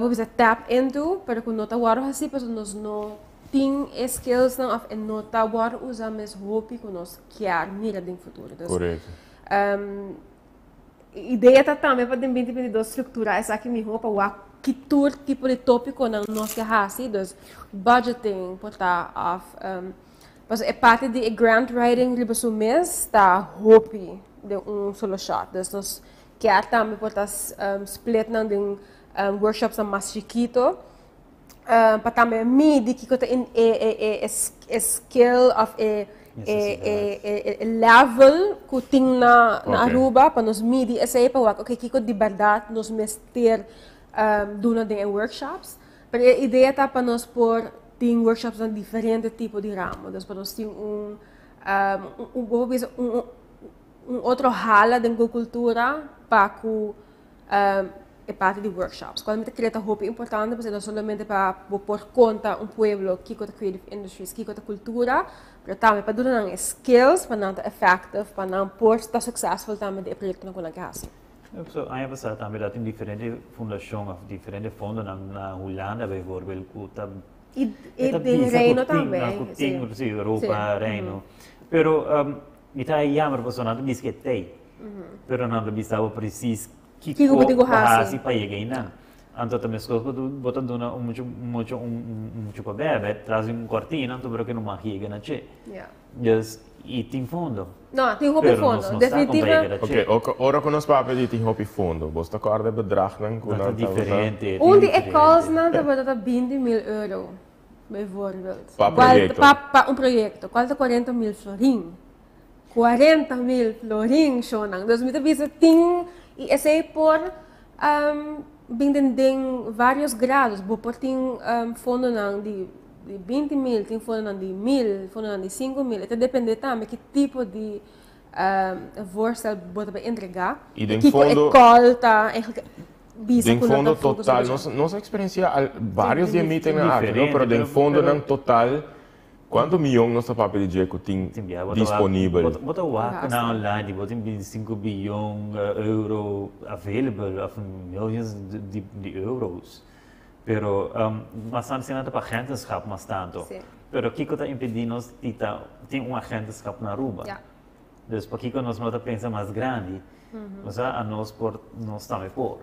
vamos tap into para que nós agora assim para nós não tem skills não e nós agora usamos hope que nós quer mira no futuro.
Correto.
Ideia tá também para 2022 estruturar essa aqui minha roupa que todo tipo de tópico não nós quer assim, dus budgeting portar off é parte de grant writing de pessoa mês tá hope de solo shot, dus nós quer também portar split não de workshops mais chiquito para também me de que tem skill of level que tem na Aruba para nos medir essa é para que kiko de verdade nos mester duna de workshops, pero a ideia tá para nós por tem workshops em diferentes tipos de ramo, então para nós tem outro hala de agricultura para que é parte de workshops. Quando me cria roupa importante, porque não somente para por conta pueblo que com creative industries, que com cultura, mas também para dar skills, para não estar effective, para não por estar successful também de projeto que nós fazemos.
So, ano passado também tem diferentes fundações, diferentes fundos na Holanda, bijvoorbeeld,
E de Reino também.
Sim, Europa, Reino. Pero, está jammer porque não diz que tem. Pero não precisava preciso que hasi para chegar aí. Então, também as coisas botam muito para bebê, trazem cortina, então porque não marriga na che. E tem fundo.
Não, tem roupa fundo, definitivamente.
Ok, ora que nós papel tem roupa fundo, você acorda bedrag dan?
Dat is diferente.
Onde é kost na dat 20.000 euro, bijvoorbeeld.
Para
projeto, quase 40.000 florin. 40.000 florin, shonang. Dus met de ting e esse por tem vários grados, por tem fundo nang de 20.000, tem fundo nang de 1.000, fundo nang de 5.000. Itu depende também que tipo de voorstel bota para entregar.
E tem fundo
escolta,
tem fundo total, nossa experiência vários de meeting na arte, pero tem fundo nang total. Quanto milhão nosso papel de jeito tem disponível?
Bota o na online, bota 25 bilhões euro available, of milhões de euros. Pero bastante nada para agentschap, mas tanto. Pero o que está impedindo nós tem agentschap na Aruba. Dus para que nós não pensa mais grande, nós estamos por.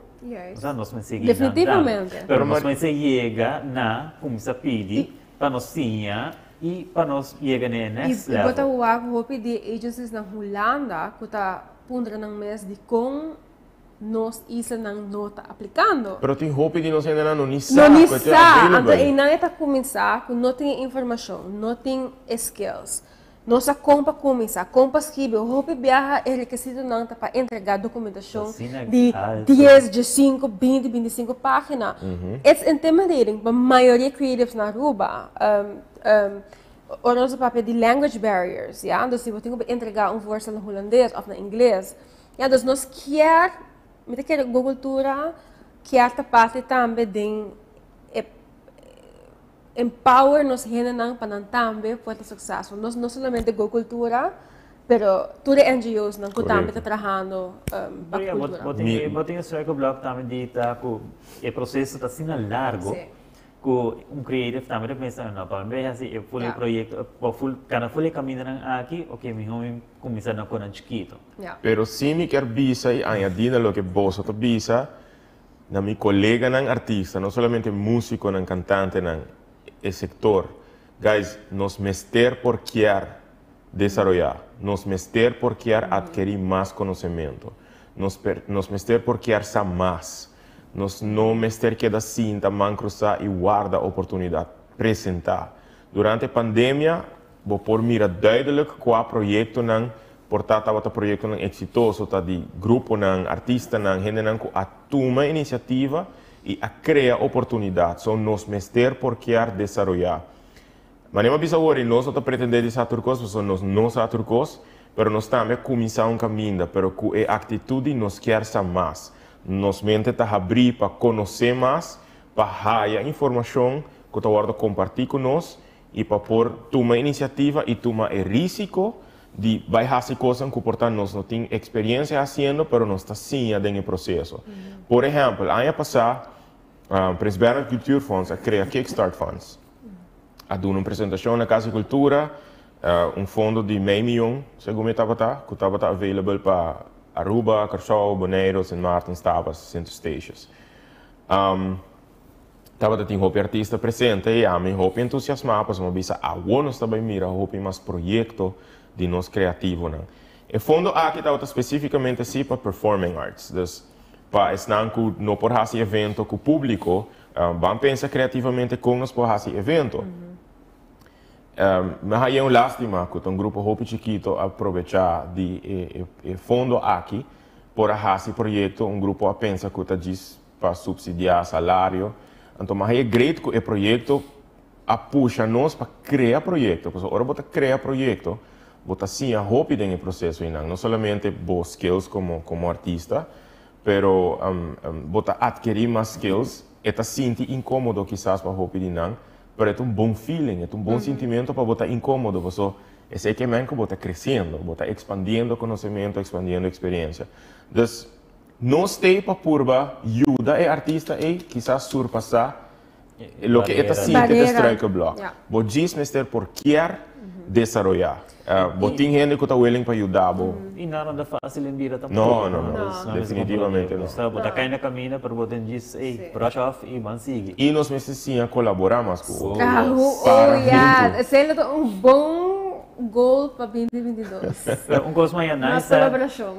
Nós não seguimos.
Definitivamente.
Pero nós não chega na como se pede para nós tinha e para nós chegar na next level.
E bota o roupa de agencies na Holanda que está pondra nang mês de com nós isla nang nota aplicando.
Pero tem roupa de nós ainda não
sabe. Não sabe. Então e não é para começar com não tem informação, não tem skills. Nossa compra começa, compra escreve, roupa viaja é requisito não para entregar documentação de 10, 15, 20, 25 páginas. It's intimidating para a maioria creatives na Aruba. O nosso papel de language barriers, ja? Dus se você tem que entregar voorstel em holandês ou em inglês, ja, dus nós quer, met de cultura, quer a parte também de empower nos gente para também poder sucesso. Nós não somente com cultura, pero todas as NGOs não que também está trabalhando para cultura.
Botem o Circle Block também dita que o processo está sendo largo. Com creative também pensa não, para ver assim eu fui projeto, cada fui caminhando aqui, ok, me vamos começar na coisa chiquito.
Pero se me quer bisa e añadir lo que vos outro bisa, na mi colega nan artista, não somente músico, nan cantante, nan el sector, guys, nos mester por querer desarrollar, nos mester por querer adquirir más conocimiento, nos mester por querer saber más, nos no mester queda cinta, man cruzar y guarda oportunidad, presentar. Durante a pandemia, vou por mira duidelijk qua proyecto nan, portata wat proyecto nan exitoso, ta di grupo nan, artista nan, gente nan, a toma iniciativa e a criar oportunidades, são nos mester por querer desarrollar. Mas não é bisa agora, nós não pretendemos ser turcos, nós não somos turcos, mas nós também começamos um caminho, mas com a atitude nós queremos ser mais. Nós mente está abrir para conhecer mais, para raiar informação que está guarda compartilhar com nós e para pôr tomar iniciativa e tomar o risco de vai fazer coisas que portanto nós não temos experiência fazendo, mas nós está sim no processo. Por exemplo, ano passado, o Presidente do Cultuurfonds criou Kickstart Funds. A dar uma apresentação na Casa de Cultura, fundo de meio milhão, segundo me estava que estava available para Aruba, Curaçao, Bonaire, St. Martin, Tavas, Centro Stations. Estava tem roupa artista presente e a mim roupa entusiasmada, mas uma vez a nós também mira roupa mais projeto de nós criativo, né? E fundo aqui estava especificamente assim para performing arts, dus para estar não por fazer evento com o público, vamos pensar criativamente como nós por fazer evento. Mas aí é uma lástima que um grupo hopi chiquito aproveitar de fundo aqui para fazer projeto, um grupo a pensa que está diz para subsidiar salário. Então, mas é great que o projeto a puxa nós para criar projeto, porque agora bota criar projeto, bota sim a hopi dentro do processo não somente vos skills como artista, pero bota adquirir mais skills, e tá sente incômodo quizás para hopi não. Pero é um bom feeling, é um bom sentimento para botar incômodo, porque esse é que mesmo que bota crescendo, bota expandindo conhecimento, expandindo experiência. Então, nós temos para purba ajuda o artista a quizás surpassar o que está sentindo de strike block. Vou dizer por querer desenvolver. Vou ter gente que está willing para ajudar.
E nada fácil em vida também.
Não, definitivamente não.
Você bota cair na caminho para botar diz, ei, brush off e mansigue.
E nós precisamos colaborar mais com o
esse é um bom goal para 2022.
Coisa mais
nice colaboração.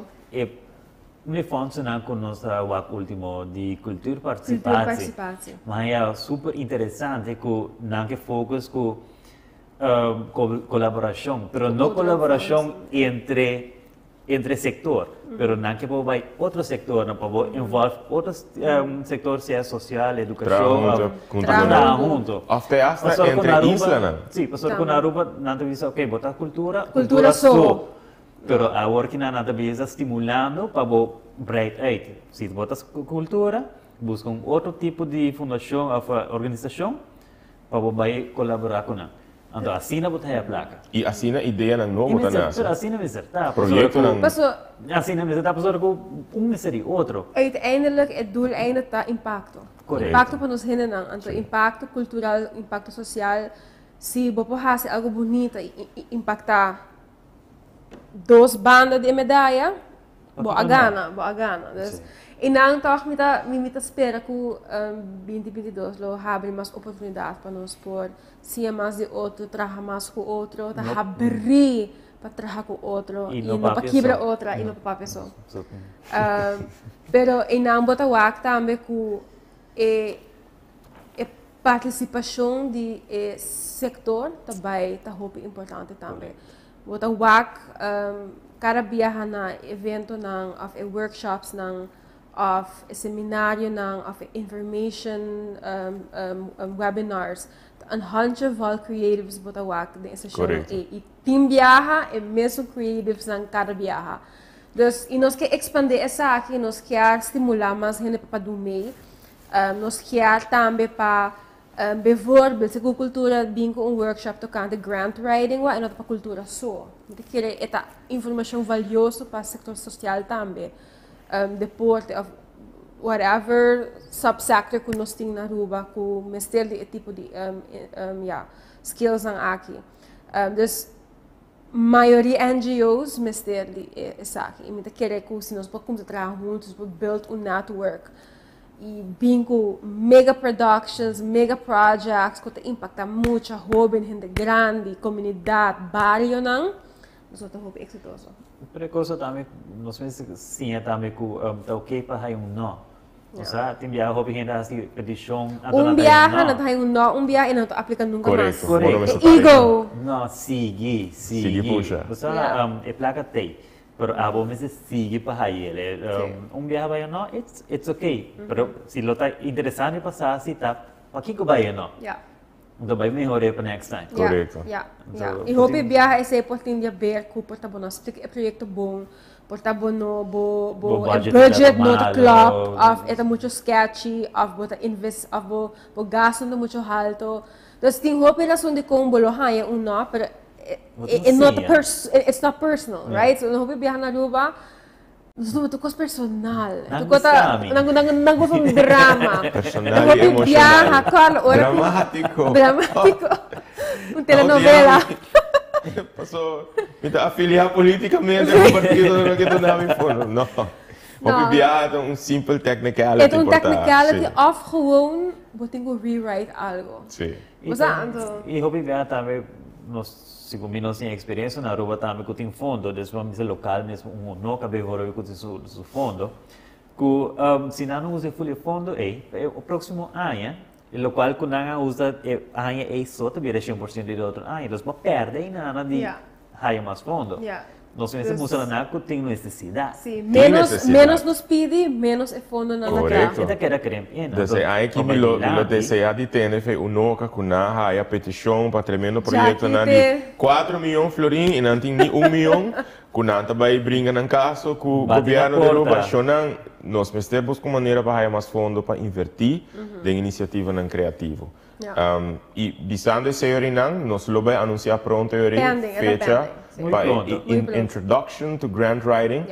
Me funciona com nossa WAC último de cultura participação. Mas é super interessante que não que focus com colaboração, mas não colaboração entre sector, mas não que vai outro sector, não pode envolver outro sector, seja social, educação, trabalhar junto.
Até entre islas,
sim, pastor com Aruba, não te diz, ok, botar cultura só. Pero a work na nada bisa estimulando para o bright out. Se botas cultura, busca outro tipo de fundação ou organização para vai colaborar com ela. Então assim na botar a placa.
E assim a ideia não novo tá nessa.
Pero assim na miserta.
Projeto não.
Assim na miserta pastor com necessário outro.
Uiteindelijk het doel eindigt dat impacto.
Correcto.
Impacto para nos gente não. Então impacto cultural, impacto social. Se você faz algo bonito e impactar duas bandas de medalha, boa gana. E não me espera que 2022 lo abre mais oportunidade para nós por se mais de outro, trabalhar mais com outro, abrir para trabalhar com outro e não para quebrar outra e não para pessoa. Pero e não botar o acto também com a participação de setor também está muito importante também. Botar o acto cada viaja na evento não, of workshops não, of seminário não, of information webinars. Een handjevol creatives botar o acto dessa show. E team viaja e mesmo creatives não cada viaja. Então, e nós quer expandir essa aqui, nós quer estimular mais gente para do meio, nós quer também para bijvoorbeeld, se a cultura bem com workshop tocante grant writing, e não para cultura só. Então, quer essa informação valiosa para o setor social também. Deporte, of whatever subsector que nós temos na Aruba, com mestre de tipo de skills aqui. Dus maioria NGOs mestre de essa aqui. E me quer que se nós podemos trabalhar juntos, build network. E bem com mega productions, mega projects, que impacta muito jovem, gente grande, comunidade, bairro, não? Nós estamos exitosos.
Outra coisa também, nós pensamos sim, também que está ok para ir não. Ou seja, tem viagem, hobby gente assim, petição.
Viagem não tem não, viagem não aplica nunca mais.
Correto.
Ego.
Não, sigue.
Puxa.
Ou seja, é placa tem. Pero a vos meses sigue para ir. Viaje vai não, it's okay. Pero se lo está interessante passar, se tá, para que vai não? Então vai melhorar para next time.
Correto.
E hobby viaja esse oportunidade de ver que porta bom, nós temos projeto bom, porta bom no budget no the club, é muito sketchy, bota invest, bo gasto no muito alto. Então tem hobby razão de como lo haya não, pero it's not personal, right? So hobby viaja na Aruba. Itu kos personal. Itu kota nang drama.
Personal e emocional. Dramático.
Telenovela.
Passou. Então afiliar politicamente ao partido que tu namin fono. Não. Hobby viaja é simple technicality.
É technicality of gewoon botingo rewrite algo.
Sim.
E hobby viaja também segundo nós temos experiência na Aruba também que tem fundo, desde o local mesmo não cabe agora com o fundo, que se não usa full fundo o próximo ano lo qual quando nga usa aya é só também 100% de outro aya, então não perde nada de haya mais fundo. Nós mesmos usamos que tem necessidade.
Sim, menos nos pede, menos é fundo na
Correto.
Então queda crempena.
Desde aí que lo deseja de ter fe unoca com na haya petição para tremendo projeto na de 4 milhões florim e não tem nem 1 milhão. Com nanta vai brincar num caso com o governo de Aruba, nós temos com maneira para haya mais fundo para invertir de iniciativa não criativo. E visando esse orinan, nós lo vai anunciar pronto fecha para introduction to grant writing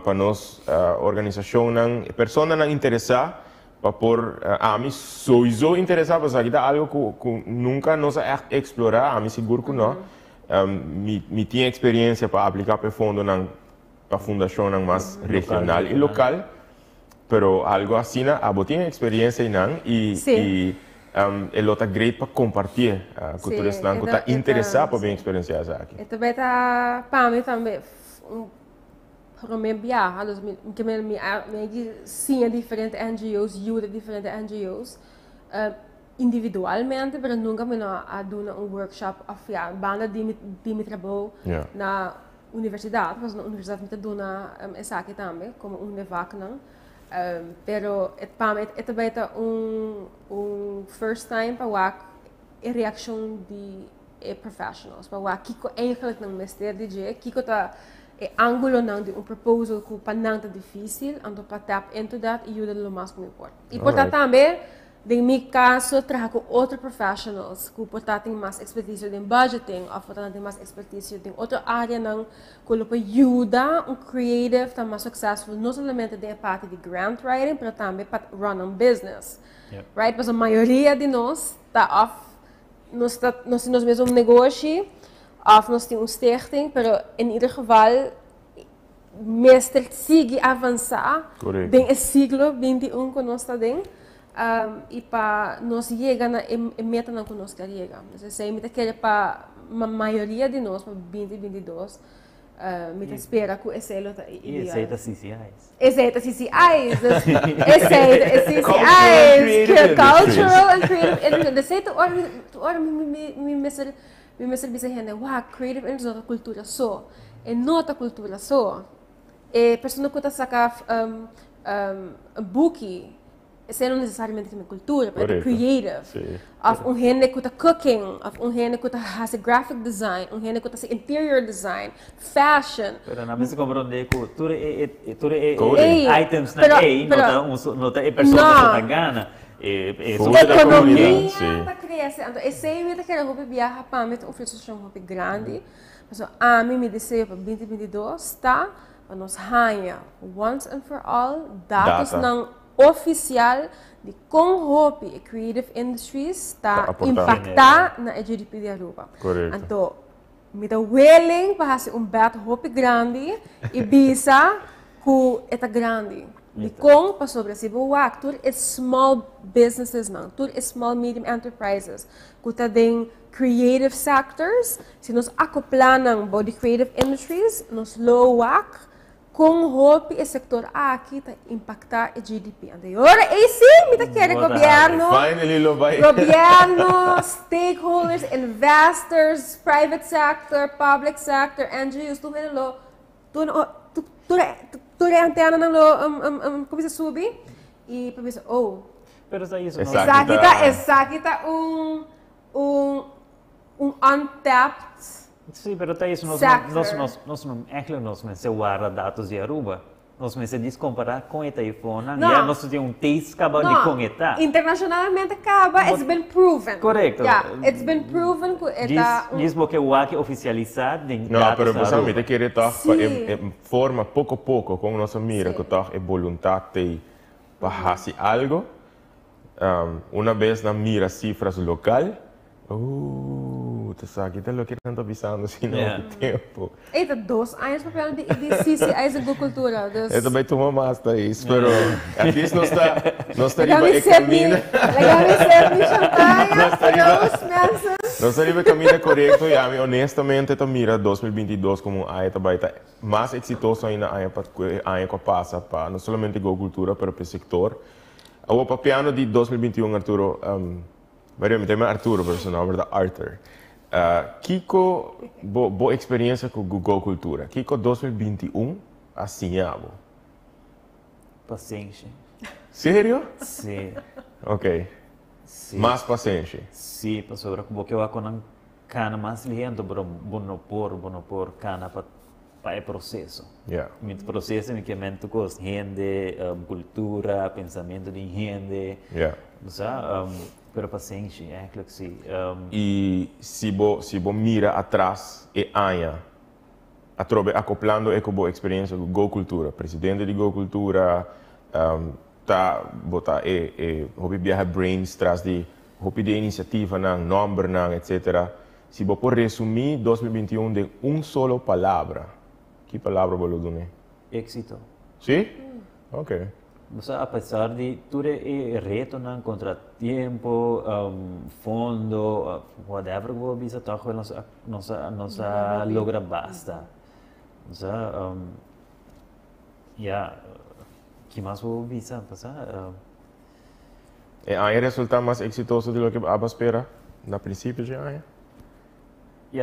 para nós organização não pessoa não interessar para por a mim sowieso interessar para saber algo que nunca nós explorar a mim seguro que não me tinha experiência para aplicar para fundo para a fundação mais regional e local, pero algo assim a tinha experiência e ele está great para compartilhar com todos os que está interessado para bem experienciar isso aqui.
E também está para mim também para mim viajar, que me sim diferentes NGOs, ajuda diferentes NGOs individualmente, mas nunca me a dar workshop a banda de me trabalho na universidade, mas na universidade me dá essa aqui também, como Univac não. Pero para mim é também first time para a reação de profissionais, para o que eigenlijk não mestre DJ, que tá ângulo não de proposal que para não tá difícil, então para tap into that e ajuda o mais que me importa. E portanto também em meu caso, trago outros profissionais que têm mais expertise em budgeting, ou têm mais expertise em outra área não, que ajuda creative a mais successful, não somente da parte de grant writing, mas também para run um business. Right? Mas a maioria de nós está off, nós temos mesmo um negócio, nós temos stichting, mas em ieder geval, mestre sigue avançar em século 21 que nós estamos dentro. E para nós chegar na meta não que nós queremos. Então, me quer para a maioria de nós, para 2022, me espera que esse é o ideal.
E aceita CCIs.
Aceita CCIs, aceita CCIs, cultural and creative. Aceita, ora me serviço gente, wow, creative industry é cultura só, é nota cultura só. E pessoa que está saca bookie. Isso não necessariamente uma cultura, mas é creative. Of gente que está cooking, of gente que está fazendo graphic design, gente que está fazendo interior design, fashion.
Pero na mesma compreender que tudo é items na não é pessoa que está gana.
Economia está crescendo. Esse é o que eu vou viajar para mim, uma frustração muito grande. Mas a mim me desejo para 2022 tá, para nós ganhar once and for all dados não oficial de como a creative industries está impactar na GDP de Aruba. Então, me dá willing para fazer bet grande e bisa que é grande. E como para sobre esse boak, tudo é small businesses não, tudo é small medium enterprises, que tem creative sectors, se nós acoplamos body creative industries, nos low WAC, com roupa e setor aqui está impactar o GDP. Agora, sim, me quer governo, stakeholders, investors, private sector, public sector, NGOs, tudo é antena não começa a subir e começa
Pero sa isso
essa aqui tá untapped.
Sim, pero tá isso nós eigenlijk nós se guarda dados de Aruba. Nós se descomparar com o iPhone, já nós temos taste acaba de conectar.
Internacionalmente acaba, it's been proven.
Correto.
It's been proven que
diz que o aqui oficializado de
dados. Não, pero você me quer estar forma pouco a pouco com nossa mira que tá é vontade para fazer algo. Uma vez na mira cifras local. Tu sabe, que é o que não estou pensando assim no tempo.
Eita, 2 anos para falar de CCIs em agricultura.
Eu também tomo mais isso, mas at least nós estaríamos caminhando. Nós estaríamos caminhando correto e honestamente eu miro 2022 como a ano vai estar mais exitoso ainda a ano que passa para não somente a agricultura, mas para o setor. O papiano de 2021, Arturo, me chamo Arturo, pero su nombre es Arthur. Kiko, boa experiência com Google Cultura. Kiko 2021, assinhavo.
Paciência.
Sério?
Sim.
Ok.
Sim.
Mais paciência.
Sim, pastor, porque eu acho que cana mais lento, pero bonopor, cana para o processo.
Yeah.
O processo é que mente com gente, cultura, pensamento de gente.
Yeah.
Pero paciência, é claro que sim.
E se você mira atrás e anha, acoplando com a experiência do Go Cultura, presidente de Go Cultura, tá botar hobby viaja brains traz de hobby de iniciativa nang number nang etc. Se você por resumir 2021 de solo palavra, que palavra você dá?
Éxito.
Sim? Ok.
Apesar de tudo é reto, contratempo, fundo, whatever que você está nossa logra basta. Que mais você passa?
Aí resulta mais exitoso do que a espera na princípio de ano.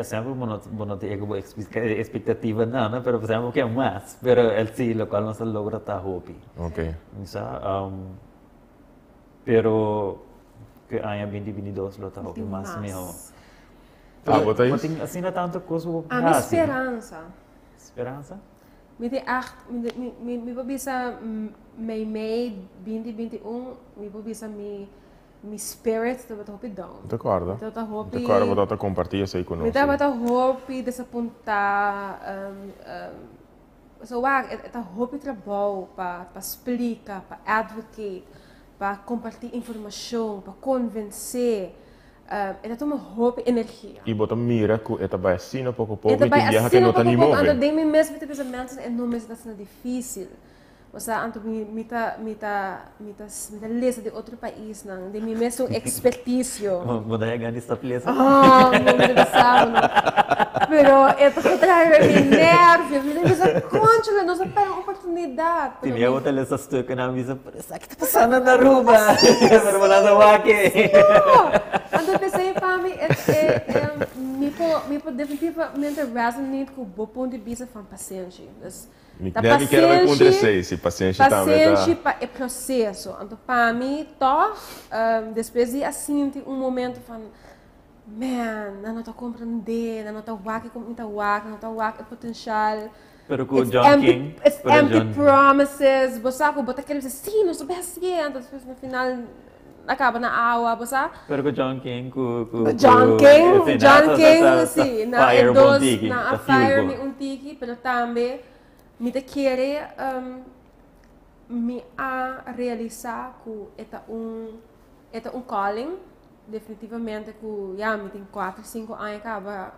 Sempre não tem expectativa nada, pero sabemos que é mais, pero el sí, lo cual não logra estar hopi.
Ok.
Pero que año 2022 lo está hopi mais melhor.
Bota isso.
Tem assim tanto coisa.
A minha esperança.
Esperança?
Me bisa May 2021, me bisa mi spirit tá hopi down.
De acordo.
Então tá hopi.
De acordo, vou dar compartilhar isso aí conosco.
Me tá hopi desapontar, tá hopi trabalho para explicar, para advocate, para compartilhar informação, para convencer. Ela toma hopi energia.
E bota mira que ela vai assim pouco a pouco
Ela
e
vai
tem dia que
assim
não
pouco
tá
a
nem
pouco.
move.
Ando bem mesmo que pensamentos é não mesmo está difícil. Ou seja, anto mita lesa de outro país não, de mim mesmo expertício.
Vou dar ganho esta beleza.
Não me sabe não. Pero esto que trae mi nervio, me dice, concha, nos da para oportunidade.
Tinha outra lesa stuck na mesa, parece que está passando na rua. Pero wala na wake.
Ando pensei para mim, me definitivamente resonate com o bom ponto de vista de paciente.
Deve que era contra se paciente também.
Paciente é processo. Então, para mim, depois de assim, momento man, não estou compreendendo, não estou waki como não estou waki potencial.
Pero com o John King,
it's empty promises. Você bota aquele sim, não estou pensando, depois no final acaba na água, você.
Pero com John King,
John King, sim, na fire me tiki, pero também me te querer me a realizar que é calling. Definitivamente que já me tem 4, 5 anos acaba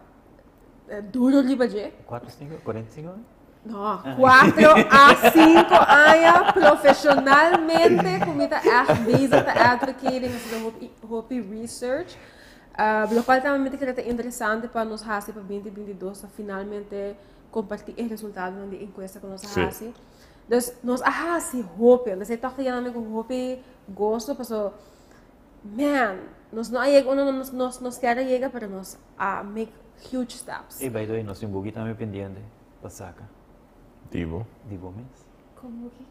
duro de bater.
4, 5, 45 anos?
Não, 4 a 5 anos profissionalmente como está advocating no Hopi Research. O qual também é interessante para nós fazer para 2022 finalmente compartilhar o resultado da encuesta que nós fazemos. Então, nós fazemos Hopi, nós estamos falando com Hopi gosto, porque nós não queremos chegar para nós make huge steps.
E by the way, nós temos um pouquinho também pendente para sacar.
Divo
mês?
Como que?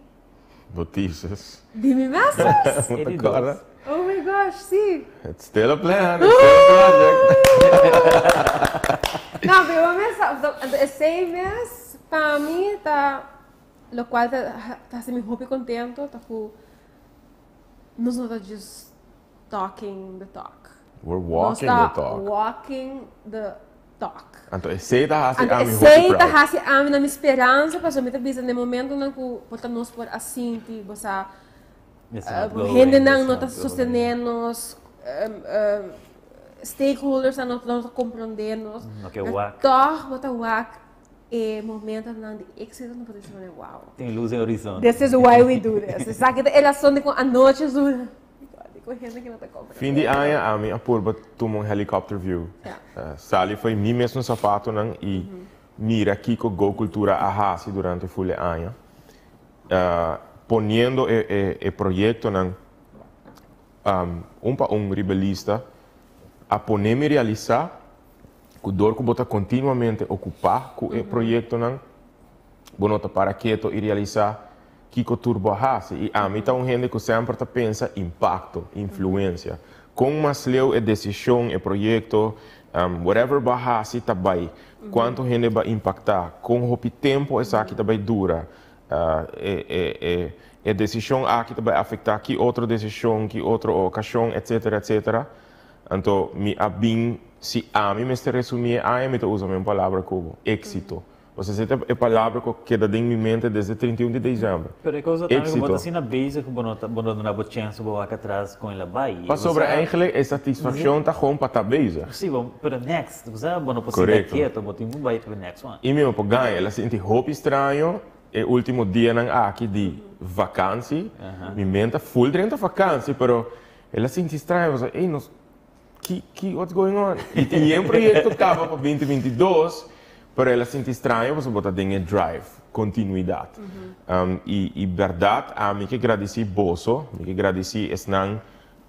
Notícias.
De mim mesmo?
Agora.
Oh my gosh, sim.
It's still a plan, it's still a project.
Não, pero esse mês, para mim, o qual está sendo muito contento, está com nós não estamos just talking the talk.
We're walking the talk.
Walking the talk.
Então, esse tá
hasi ami na minha esperança, para somente bisa no momento na que porta nós por assim, tipo, sa gente não está sostenendo, stakeholders não estão compreendendo. Toch, bota wak é momento não de êxito no potencial wow.
Tem luz em horizonte.
This is why we do this. Sabe que ela só de com a noite azul.
Fim de ano, a minha purba tomou helicopter view. Sali foi mim mesmo no sapato e mira aqui com Go Cultura a hasi durante o ano. Ponendo o projeto um rebelista a poner-me realizar que o Dorco bota continuamente ocupar com o projeto não bonota para quieto e realizar que o turbo hace e a mim tá gente que sempre tá pensa impacto, influência com mais leu a decisão e projeto whatever vai hacer tá bem quanto gente vai impactar com o tempo essa que tá bem dura a decisão aqui vai afetar que outra decisão que outra ocasião etc. Então me abin se a mim me está resumir a mim usa uma palavra como êxito. Ou seja, essa é a palavra que queda em minha mente desde 31 de dezembro.
Pero é coisa também que bota assim na base que bono na boa chance boa atrás com ela vai.
Mas sobre eigenlijk a satisfação tá com para estar base.
Sim, bom, pero next, você bono possibilidade quieto, botar um vai para next one.
E mesmo para ganhar, ela sente hope estranho. É o último dia aqui de vacância. Minha mente full dentro da vacância, pero ela sente estranho, você, ei, nós what's going on? E tem projeto que acaba para 2022. Pero ela sente estranho, você botar em drive, continuidade. E verdade, a mim que agradeci Bosso, me que agradeci Esnan,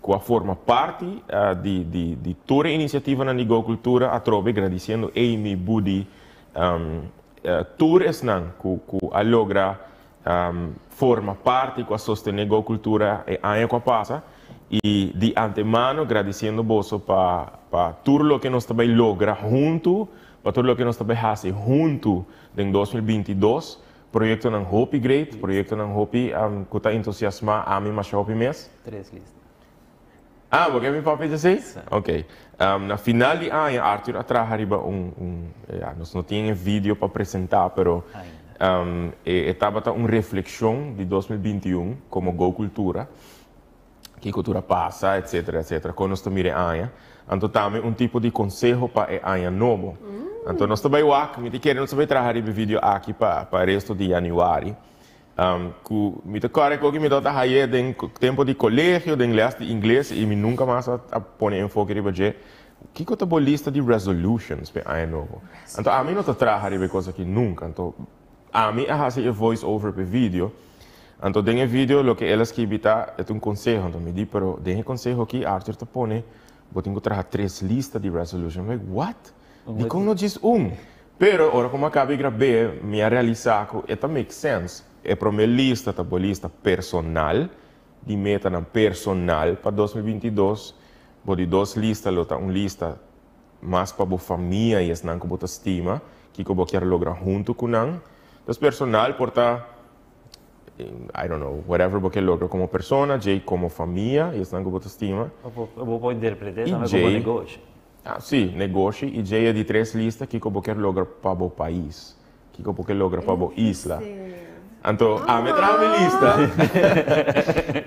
que a forma parte de toda a iniciativa na agricultura, a trobe agradecendo Amy, Budi, toda Esnan, que a logra forma parte com a sostener a agricultura e a que passa, e de antemano agradecendo Bosso para tudo o que nós também logra junto, para tudo o que nós também fazemos junto em 2022, projeto não Hope Great, projeto não Hope que está entusiasmado a mim mais Hope mês.
3 listas.
Porque meu papai já sei? Ok. Na final de ano, Arthur atrás arriba nós não tínhamos vídeo para apresentar, pero estava uma reflexão de 2021 como Go Cultura, que cultura passa, etc. Quando nós estamos ano, então também tipo de conselho para o ano novo. Então, nós também queremos trabalhar o vídeo aqui para o resto de janeiro. Me toca que me dá em tempo de colégio, de inglês, e me nunca mais a pôr enfoque em o que é a lista de resolutions para o ano novo. Então, a mim não trabalha em coisa que nunca. Então, a mim a fazer voice over para o vídeo. Então, tem um vídeo, o que elas que evitar é um conselho. Então, me diz, pero tem um conselho que Arthur te põe, vou ter que trabalhar 3 listas de resolutions. I'm like, what? E como não diz pero agora como acabei de gravar, me realizar que isso make sense. É para minha lista, tá boa lista personal, de meta na personal para 2022, vou de 2 listas, uma lista mais para a família e não que você estima, que eu quero lograr junto com não. Então personal porta, I don't know, whatever você logra como pessoa, Jay como família e não que você estima.
Eu vou interpretar também como negócio.
Sim, negócio e já é de 3 listas que eu quero lograr para o país, que eu quero lograr para a isla. Então, a minha lista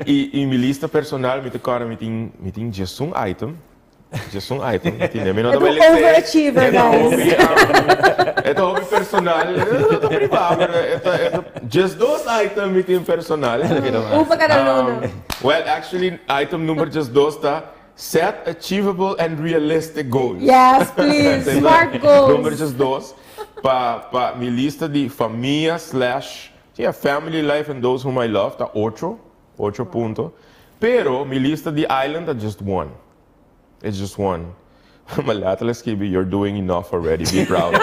e minha lista personal, me tem just um item, me não
é overachiever, guys.
É hobby personal, é privado, é just 2 items me tem personal.
Para cada um.
Well, actually, item número just 2 está set achievable and realistic goals.
Yes, please. Smart goals.
Número just 2 para minha lista de família / family life and those whom I love, tá 8 pontos. Pero minha lista de island tá just 1. It's just 1. Malata la escrevi, you're doing enough already, be proud.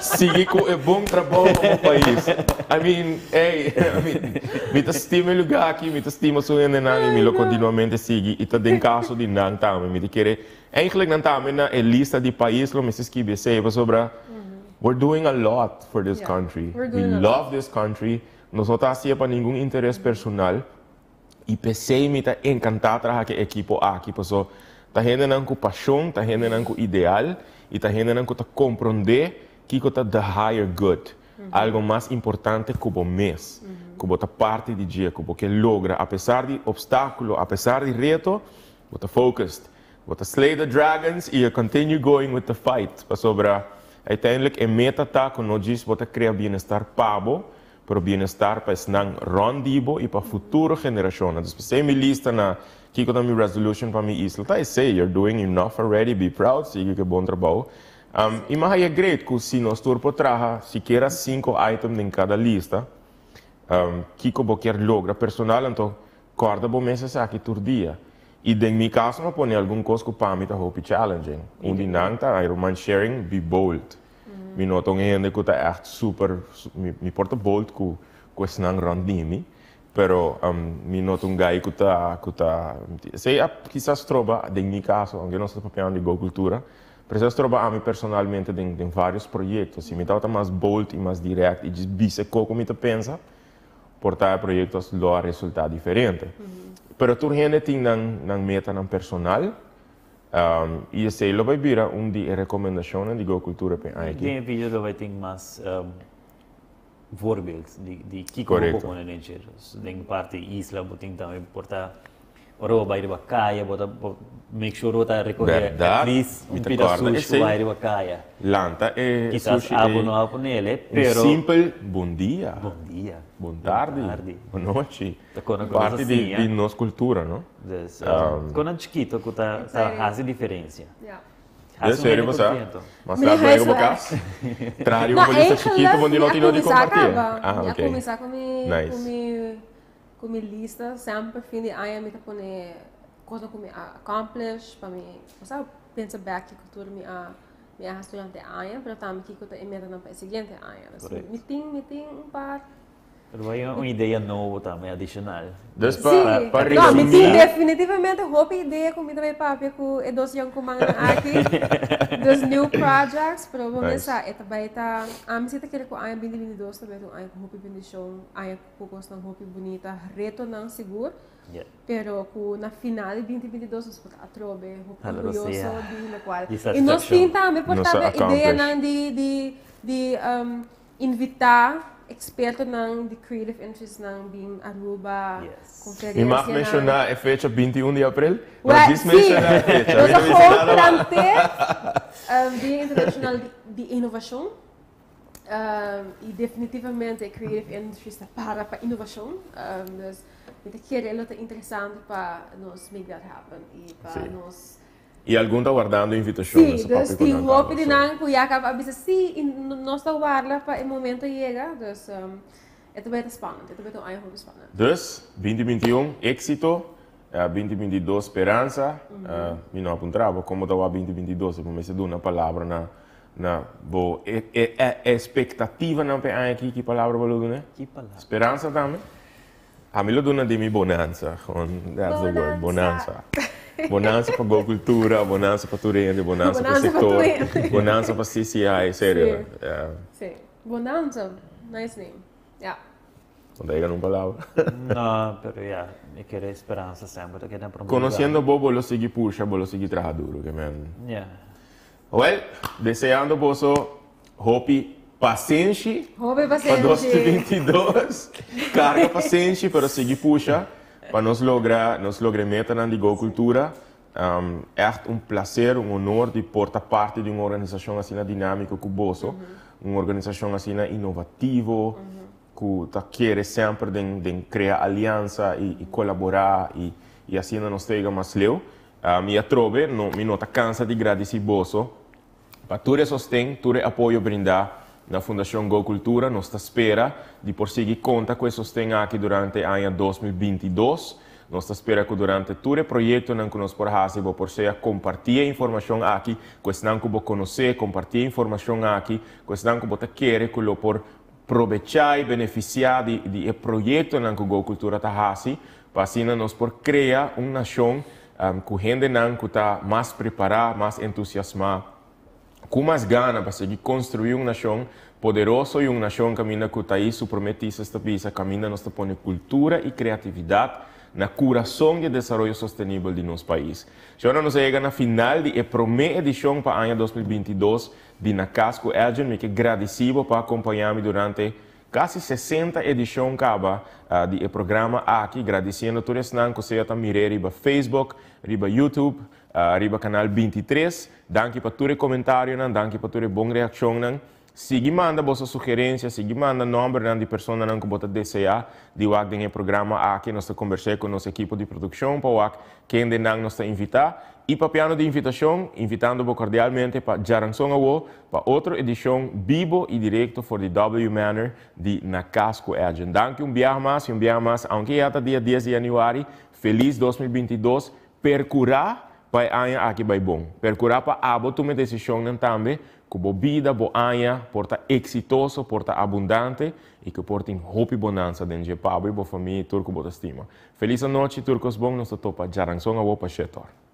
Sige ko bom trabalho como país. Me estima lugar aqui, me estima sonhando e me lo continuamente sigue. E tá den caso de não também, me querer. Eigenlijk não também na lista de país lo me se escrevi sempre sobre we're doing a lot for this country. We love this country. Nós não tá assim para nenhum interesse personal. E pensei me tá encantado trabalhar com a equipe aqui, pessoal. Tá rendendo com paixão, tá rendendo com ideal e tá rendendo com compreender que é the higher good, algo mais importante que o mês, que é parte do dia, que você logra, apesar de obstáculo, apesar de reto, você focused, você slay the dragons e continue going with the fight, para sobra, uiteindelijk a meta tá que não diz você criar bem-estar pabo, pero bem-estar para estar rondibo e para futura geração. Então, se me lista na que é a minha resolution para minha isla, tá? I say you're doing enough already, be proud, siga que bom trabalho. E mais é great que se nós turpo traja, se quer 5 items em cada lista, que você quer lograr personal, então corda bom mês aqui todo dia. E em meu caso, eu ponho algum coisa que para mim está challenging. Onde não está, eu sharing, be bold. Me noto um gente que está echt super, me porta bold com esse não randimi. Pero me noto um guy que está, sei, quizás troba, em meu caso, eu não estou papel de agricultura, precisas trobar a mim personalmente em vários projetos. E me está mais bold e mais direto e dizer como me pensa, portar projetos dar resultado diferente. Pero tu gente tem na meta na personal, e sei lá vai vir de recomendações de agricultura para aqui.
Tem vídeo que vai ter mais voorbeeld die kiko ook in Niger. Denk parte isla boting também porta oro vai de bacaya, bota make sure rota recolher at least um pedaço sushi vai de bacaya.
Lanta e
quizás abo no abo nele, pero
simple bom dia.
Bom dia.
Bom tarde. Boa noite. Parte
assim,
de nossa cultura, não?
Quando é chiquito, que tá faz diferença.
É sério, você? Mas tá bem como caso? Trai uma polícia chiquito, onde não tem onde compartilhar.
Ah, ok. Começar com minha lista, sempre fim de ano, me põe coisa que me accomplish, para mim, você pensa back que cultura me estudante ano, para também que eu tô emenda para seguinte ano. Meeting par.
Pero hay uma ideia nova também, adicional.
Para
resumir. Definitivamente, a ideia que eu também papo com é dois young comando aqui, dos new projects, pero vamos pensar, é também tá, a mim se tá querendo com a 2022 também um ano com hopi bendição, ano com gosto não hopi bonita, reto não seguro, pero com na final de 2022 nós pode atrobe, hopi orgulhoso de na qual. E nós tentamos portar a ideia não de invitar experto de creative interest ng Beam Aruba, conferência.
E mais mencionar a fecha 21 de abril?
Mas
mencionar a fecha.
Nós vamos Dia Internacional de Inovação. E definitivamente a creative industry está para inovação. Dus het is heel interessant para nós make that happen e para nós.
E algum está guardando invitações?
Sim, dus die hoop je dan que já acaba a sim, nós está guardando para o momento chega, dus é bem spannend, é bem um spannend.
Dus 2021 éxito, 2022 esperança, me não apontava como estava 2022, eu comecei a dar uma palavra na boa expectativa na pe aqui que palavra vou né?
Que palavra?
Esperança também. A mim lo dona de mi bonanza, that's the word, bonanza. Bonanza para a cultura, bonanza para Turende, bonanza para o setor, bonanza para CCI, sério.
Sim. Bonanza, nice name. Yeah.
Não diga uma palavra.
Não, pero eu quero esperança sempre, que não problema.
Conhecendo Bobo, lo segui puxa, lo segui trabalhar duro, que man.
Yeah.
Well, desejando você hope paciência para 2022, carga paciência para seguir puxa. Para nós lograr meta na agricultura, é prazer, honor de portar parte de uma organização assim dinâmica como você, uma organização assim inovativa, que quer sempre de criar aliança e colaborar e assim nós temos mais leu. Me atrove, me nota cansa de agradecer você, para todo sostém, todo apoio brindar na Fundação Go Cultura, nós espera de por seguir conta com esse sustento aqui durante o ano 2022. Nós espera que durante todo o projeto que nós podemos por ser compartilhar informação aqui, que não que conhecer, compartilhar informação aqui, que não que você quer que por aproveitar e beneficiar de projeto que Go Cultura está fazendo, para assim nós por criar uma nação que gente que está mais preparada, mais entusiasmada, com mais gana para seguir construir uma nação poderosa e uma nação que caminha com o país prometido esta pista, caminha nós põe cultura e criatividade na coração de desenvolvimento sustentável de nosso país. Agora nós chegamos na final da primeira edição para o ano 2022 de Nakasco Elgin, me que agradecido por acompanhar-me durante quase 60 edições do programa aqui, agradecendo a todos que você está mirando riba Facebook, riba YouTube, riba canal 23. Danke para todo comentário, danke para toda boa reação. Siga manda vossa sugerência, siga manda nome de pessoa que você deseja de o em programa aqui nós conversar com nossa equipe de produção para quem nos invitar. E para piano de invitação, invitando-vos cordialmente para Jaranson Awo, para outra edição vivo e direto for the W Manor de Nakasco Elgin. Danke, um dia mais, aunque já está dia 10 de janeiro, feliz 2022, percurar para anya aqui vai bom. Percurar para abo tu decisão não também, que bo vida bo anya porta exitoso, porta abundante e que porta em hope bonança dentro de pabo e bo família turco bo estima. Feliz noite turcos bom, nós topa jarang songa wo pa shetor.